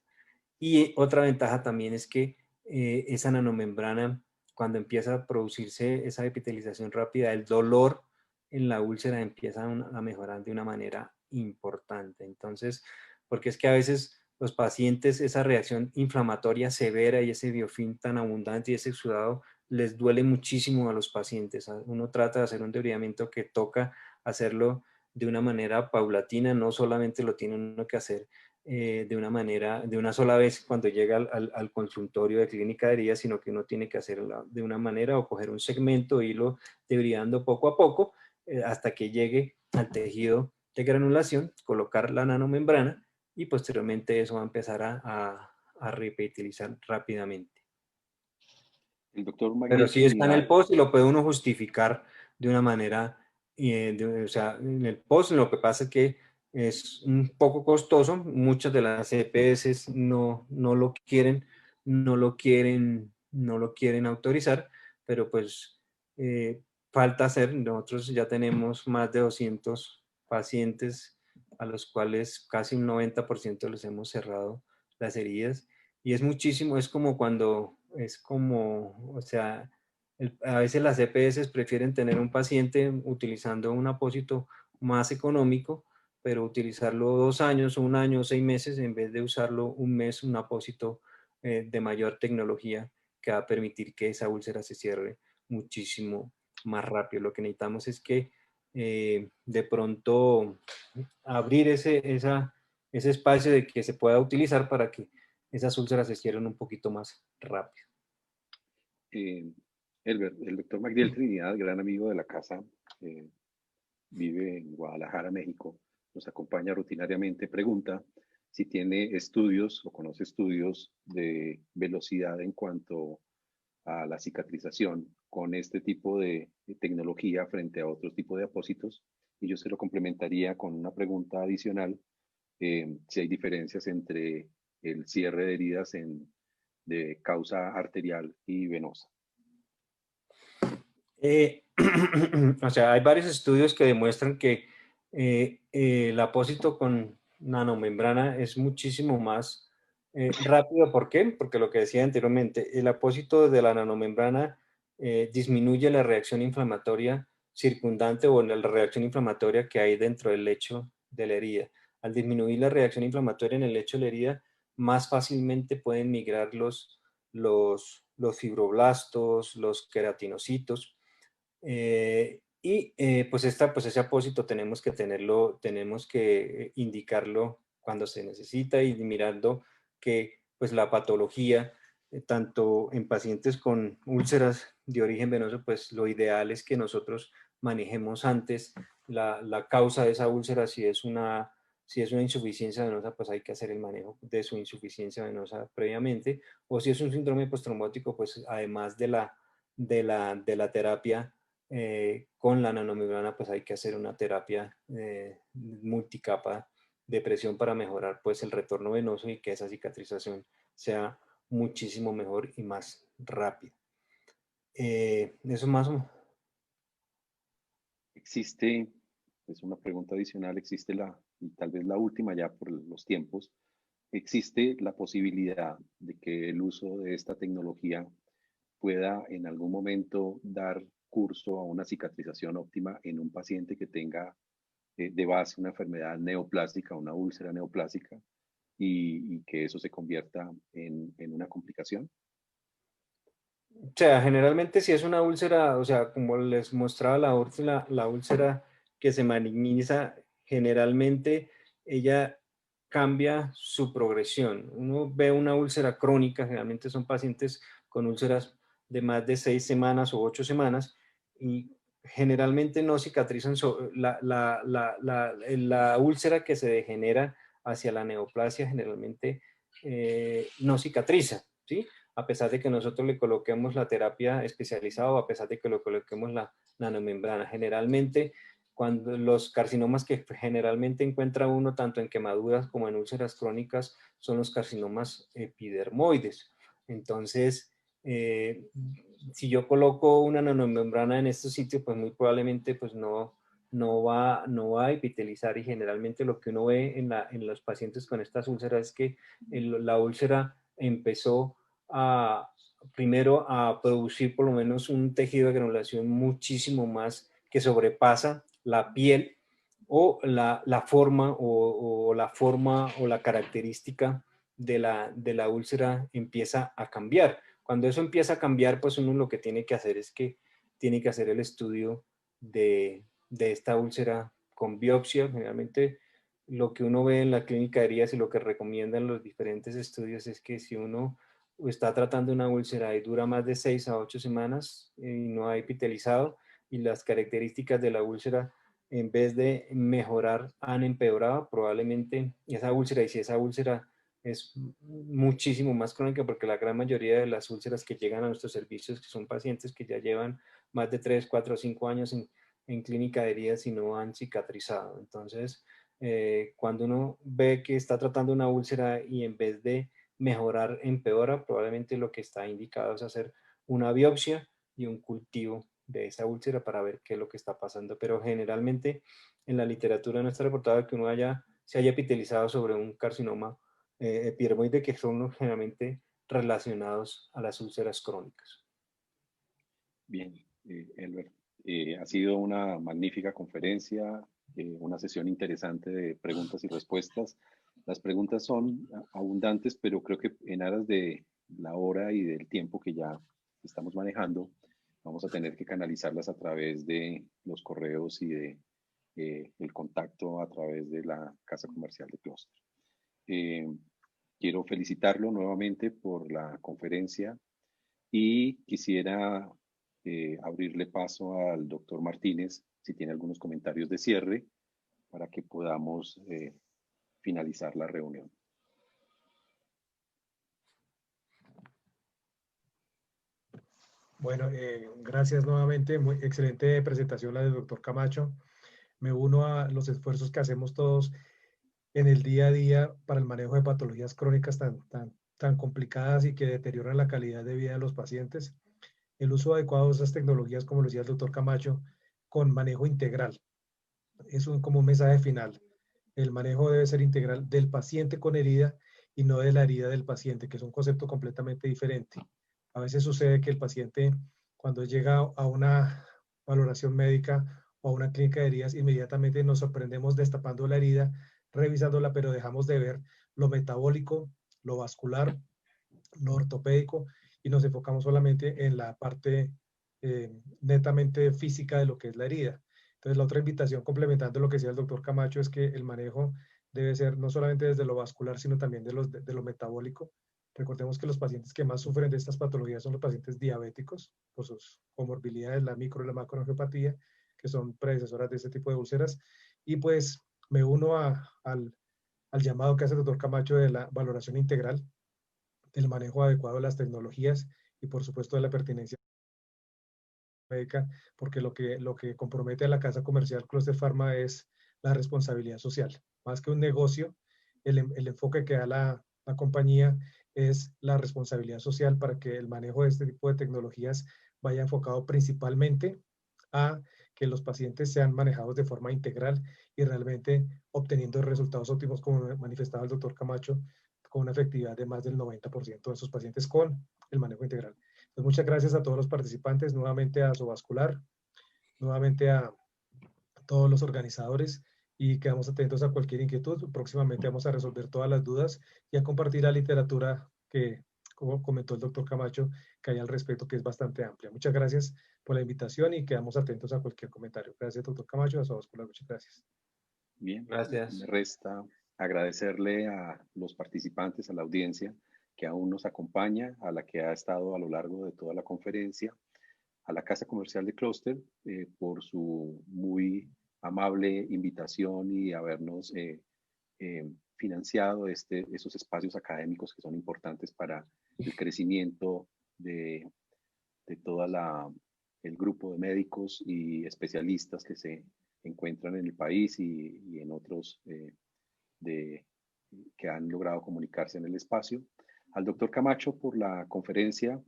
Y otra ventaja también es que esa nanomembrana, cuando empieza a producirse esa epitelización rápida, el dolor en la úlcera empieza a mejorar de una manera importante. Entonces, porque es que a veces los pacientes esa reacción inflamatoria severa y ese biofilm tan abundante y ese exudado les duele muchísimo a los pacientes. Uno trata de hacer un debridamiento que toca hacerlo de una manera paulatina, no solamente lo tiene uno que hacer de una manera, de una sola vez cuando llega al consultorio de clínica de heridas, sino que uno tiene que hacerlo de una manera o coger un segmento e irlo debridando poco a poco hasta que llegue al tejido de granulación, colocar la nanomembrana y posteriormente eso va a empezar a reutilizar rápidamente. El doctor Pero Magdiel sí está en el Trinidad, post y lo puede uno justificar de una manera, o sea, en el post lo que pasa es que es un poco costoso, muchas de las EPS no lo quieren, no lo quieren autorizar, pero pues falta hacer, nosotros ya tenemos más de 200 pacientes a los cuales casi un 90% los hemos cerrado las heridas y es muchísimo, es como cuando, es como, o sea, a veces las EPS prefieren tener un paciente utilizando un apósito más económico, pero utilizarlo 2 años, 1 año, 6 meses, en vez de usarlo un mes, un apósito de mayor tecnología que va a permitir que esa úlcera se cierre muchísimo más rápido. Lo que necesitamos es que de pronto abrir ese espacio de que se pueda utilizar para que esas úlceras se cierren un poquito más rápido. el doctor Magdiel Trinidad, gran amigo de la casa, vive en Guadalajara, México, nos acompaña rutinariamente, pregunta si tiene estudios o conoce estudios de velocidad en cuanto a la cicatrización con este tipo de tecnología frente a otro tipo de apósitos. Y yo se lo complementaría con una pregunta adicional, si hay diferencias entre el cierre de heridas de causa arterial y venosa. O sea, hay varios estudios que demuestran que el apósito con nanomembrana es muchísimo más rápido. ¿Por qué? Porque lo que decía anteriormente, el apósito de la nanomembrana disminuye la reacción inflamatoria circundante o la reacción inflamatoria que hay dentro del lecho de la herida. Al disminuir la reacción inflamatoria en el lecho de la herida, más fácilmente pueden migrar los fibroblastos, los queratinocitos, pues ese apósito tenemos que tenerlo, tenemos que indicarlo cuando se necesita y mirando que pues la patología, tanto en pacientes con úlceras de origen venoso, pues lo ideal es que nosotros manejemos antes la causa de esa úlcera. Si es una insuficiencia venosa, pues hay que hacer el manejo de su insuficiencia venosa previamente, o si es un síndrome postrombótico, pues además de la terapia con la nanomembrana, pues hay que hacer una terapia multicapa de presión para mejorar pues el retorno venoso y que esa cicatrización sea muchísimo mejor y más rápida. Eso más o menos. Existe, es una pregunta adicional, existe y tal vez la última ya por los tiempos, existe la posibilidad de que el uso de esta tecnología pueda en algún momento dar curso a una cicatrización óptima en un paciente que tenga de base una enfermedad neoplástica, una úlcera neoplásica, y que eso se convierta en una complicación. O sea, generalmente si es una úlcera, o sea, como les mostraba la úlcera que se maligniza, generalmente ella cambia su progresión. Uno ve una úlcera crónica, generalmente son pacientes con úlceras de más de 6 semanas o 8 semanas y generalmente no cicatrizan. La úlcera que se degenera hacia la neoplasia generalmente no cicatriza, ¿sí? A pesar de que nosotros le coloquemos la terapia especializada o a pesar de que le coloquemos la nanomembrana. Generalmente, cuando los carcinomas que generalmente encuentra uno tanto en quemaduras como en úlceras crónicas son los carcinomas epidermoides. Entonces, si yo coloco una nanomembrana en estos sitios, pues muy probablemente pues no va a epitelizar, y generalmente lo que uno ve en los pacientes con estas úlceras es que la úlcera empezó primero a producir por lo menos un tejido de granulación muchísimo más que sobrepasa la piel o la forma o la característica de la úlcera empieza a cambiar. Cuando eso empieza a cambiar, pues uno lo que tiene que hacer es que tiene que hacer el estudio de esta úlcera con biopsia. Generalmente lo que uno ve en la clínica de heridas y lo que recomiendan los diferentes estudios es que si uno está tratando una úlcera y dura más de 6 a 8 semanas y no ha epitelizado y las características de la úlcera en vez de mejorar han empeorado, probablemente esa úlcera, y si esa úlcera es muchísimo más crónica, porque la gran mayoría de las úlceras que llegan a nuestros servicios, que son pacientes que ya llevan más de 3, 4, 5 años en clínica de heridas y no han cicatrizado. Entonces, cuando uno ve que está tratando una úlcera y en vez de mejorar empeora, probablemente lo que está indicado es hacer una biopsia y un cultivo de esa úlcera para ver qué es lo que está pasando. Pero generalmente en la literatura no está reportado que uno se haya epitelizado sobre un carcinoma epidermoide, que son generalmente relacionados a las úlceras crónicas. Bien, Elber, ha sido una magnífica conferencia, una sesión interesante de preguntas y respuestas. Las preguntas son abundantes, pero creo que en aras de la hora y del tiempo que ya estamos manejando, vamos a tener que canalizarlas a través de los correos y de el contacto a través de la Casa Comercial de Clúster. Quiero felicitarlo nuevamente por la conferencia y quisiera abrirle paso al doctor Martínez, si tiene algunos comentarios de cierre, para que podamos finalizar la reunión. Bueno, gracias nuevamente. Muy excelente presentación la del doctor Camacho. Me uno a los esfuerzos que hacemos todos en el día a día para el manejo de patologías crónicas tan complicadas y que deterioran la calidad de vida de los pacientes. El uso adecuado de esas tecnologías, como lo decía el doctor Camacho, con manejo integral. Es como un mensaje final. El manejo debe ser integral del paciente con herida y no de la herida del paciente, que es un concepto completamente diferente. A veces sucede que el paciente, cuando llega a una valoración médica o a una clínica de heridas, inmediatamente nos sorprendemos destapando la herida, revisándola, pero dejamos de ver lo metabólico, lo vascular, lo ortopédico, y nos enfocamos solamente en la parte netamente física de lo que es la herida. Entonces, la otra invitación, complementando lo que decía el doctor Camacho, es que el manejo debe ser no solamente desde lo vascular, sino también de lo metabólico. Recordemos que los pacientes que más sufren de estas patologías son los pacientes diabéticos, por sus comorbilidades, la micro y la macroangiopatía, que son predecesoras de este tipo de úlceras. Y pues me uno al llamado que hace el doctor Camacho de la valoración integral, del manejo adecuado de las tecnologías y por supuesto de la pertinencia médica, porque lo que compromete a la casa comercial Clúster Pharma es la responsabilidad social. Más que un negocio, el enfoque que da la compañía es la responsabilidad social para que el manejo de este tipo de tecnologías vaya enfocado principalmente a que los pacientes sean manejados de forma integral y realmente obteniendo resultados óptimos, como manifestaba el doctor Camacho, con una efectividad de más del 90% de esos pacientes con el manejo integral. Pues muchas gracias a todos los participantes, nuevamente a Sovascular, nuevamente a todos los organizadores, y quedamos atentos a cualquier inquietud. Próximamente vamos a resolver todas las dudas y a compartir la literatura que, como comentó el doctor Camacho, que hay al respecto, que es bastante amplia. Muchas gracias por la invitación y quedamos atentos a cualquier comentario. Gracias, doctor Camacho, a Sovascular, muchas gracias. Bien, Gracias. me resta agradecerle a los participantes, a la audiencia que aún nos acompaña, a la que ha estado a lo largo de toda la conferencia, a la Casa Comercial de Clúster por su muy amable invitación y habernos financiado esos espacios académicos que son importantes para el crecimiento de todo el grupo de médicos y especialistas que se encuentran en el país y en otros que han logrado comunicarse en el espacio. Al doctor Camacho por la conferencia,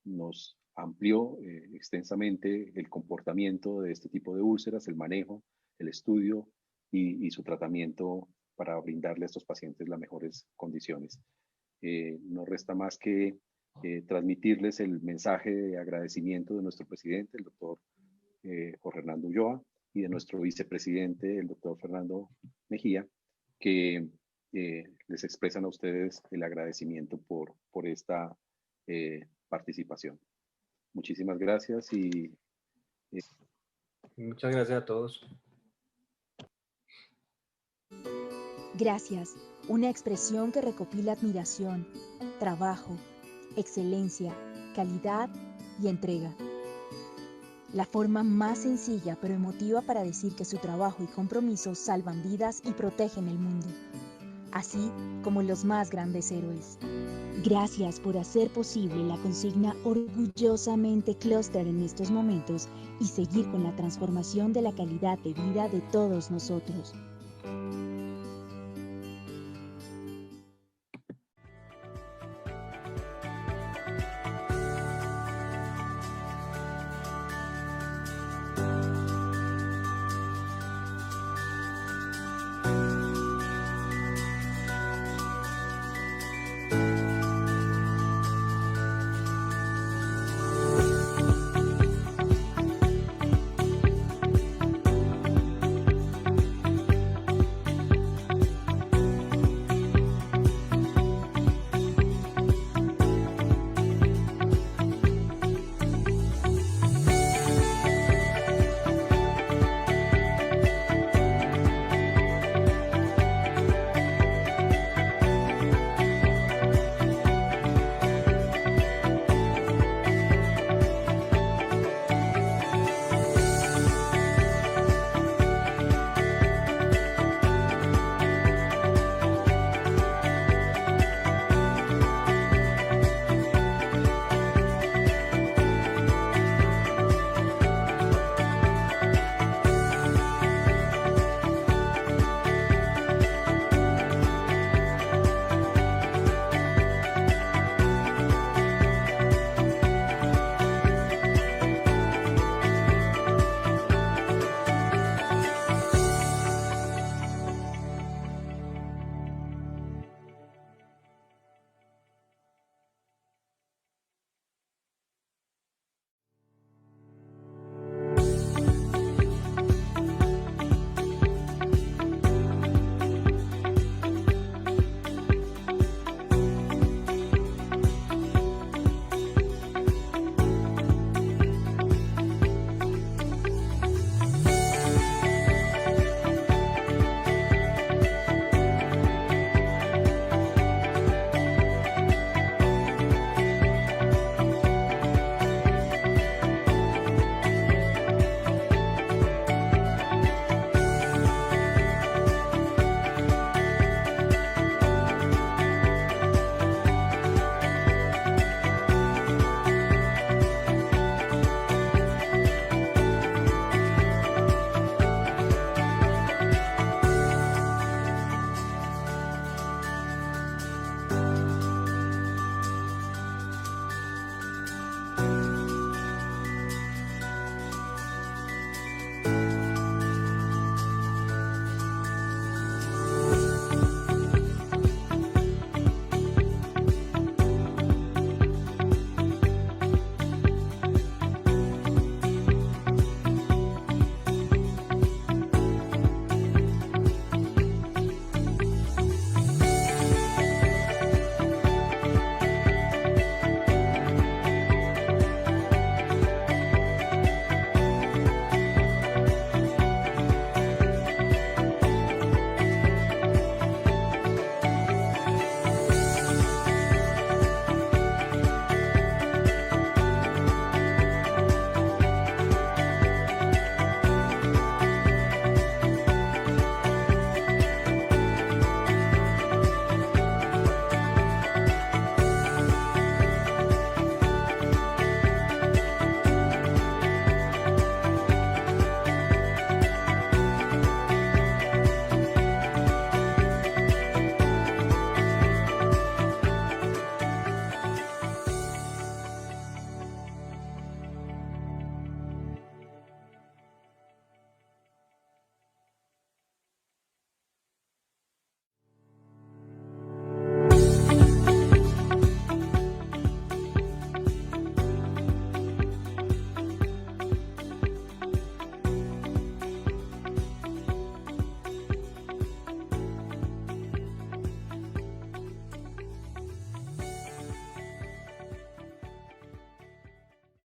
nos amplió extensamente el comportamiento de este tipo de úlceras, el manejo, el estudio y su tratamiento para brindarle a estos pacientes las mejores condiciones. No resta más que transmitirles el mensaje de agradecimiento de nuestro presidente, el doctor Jorge Hernando Ulloa, y de nuestro vicepresidente, el doctor Fernando Mejía, que les expresan a ustedes el agradecimiento por esta participación. Muchísimas gracias y muchas gracias a todos. Gracias, una expresión que recopila admiración, trabajo, excelencia, calidad y entrega. La forma más sencilla pero emotiva para decir que su trabajo y compromiso salvan vidas y protegen el mundo, así como los más grandes héroes. Gracias por hacer posible la consigna orgullosamente Clúster en estos momentos y seguir con la transformación de la calidad de vida de todos nosotros.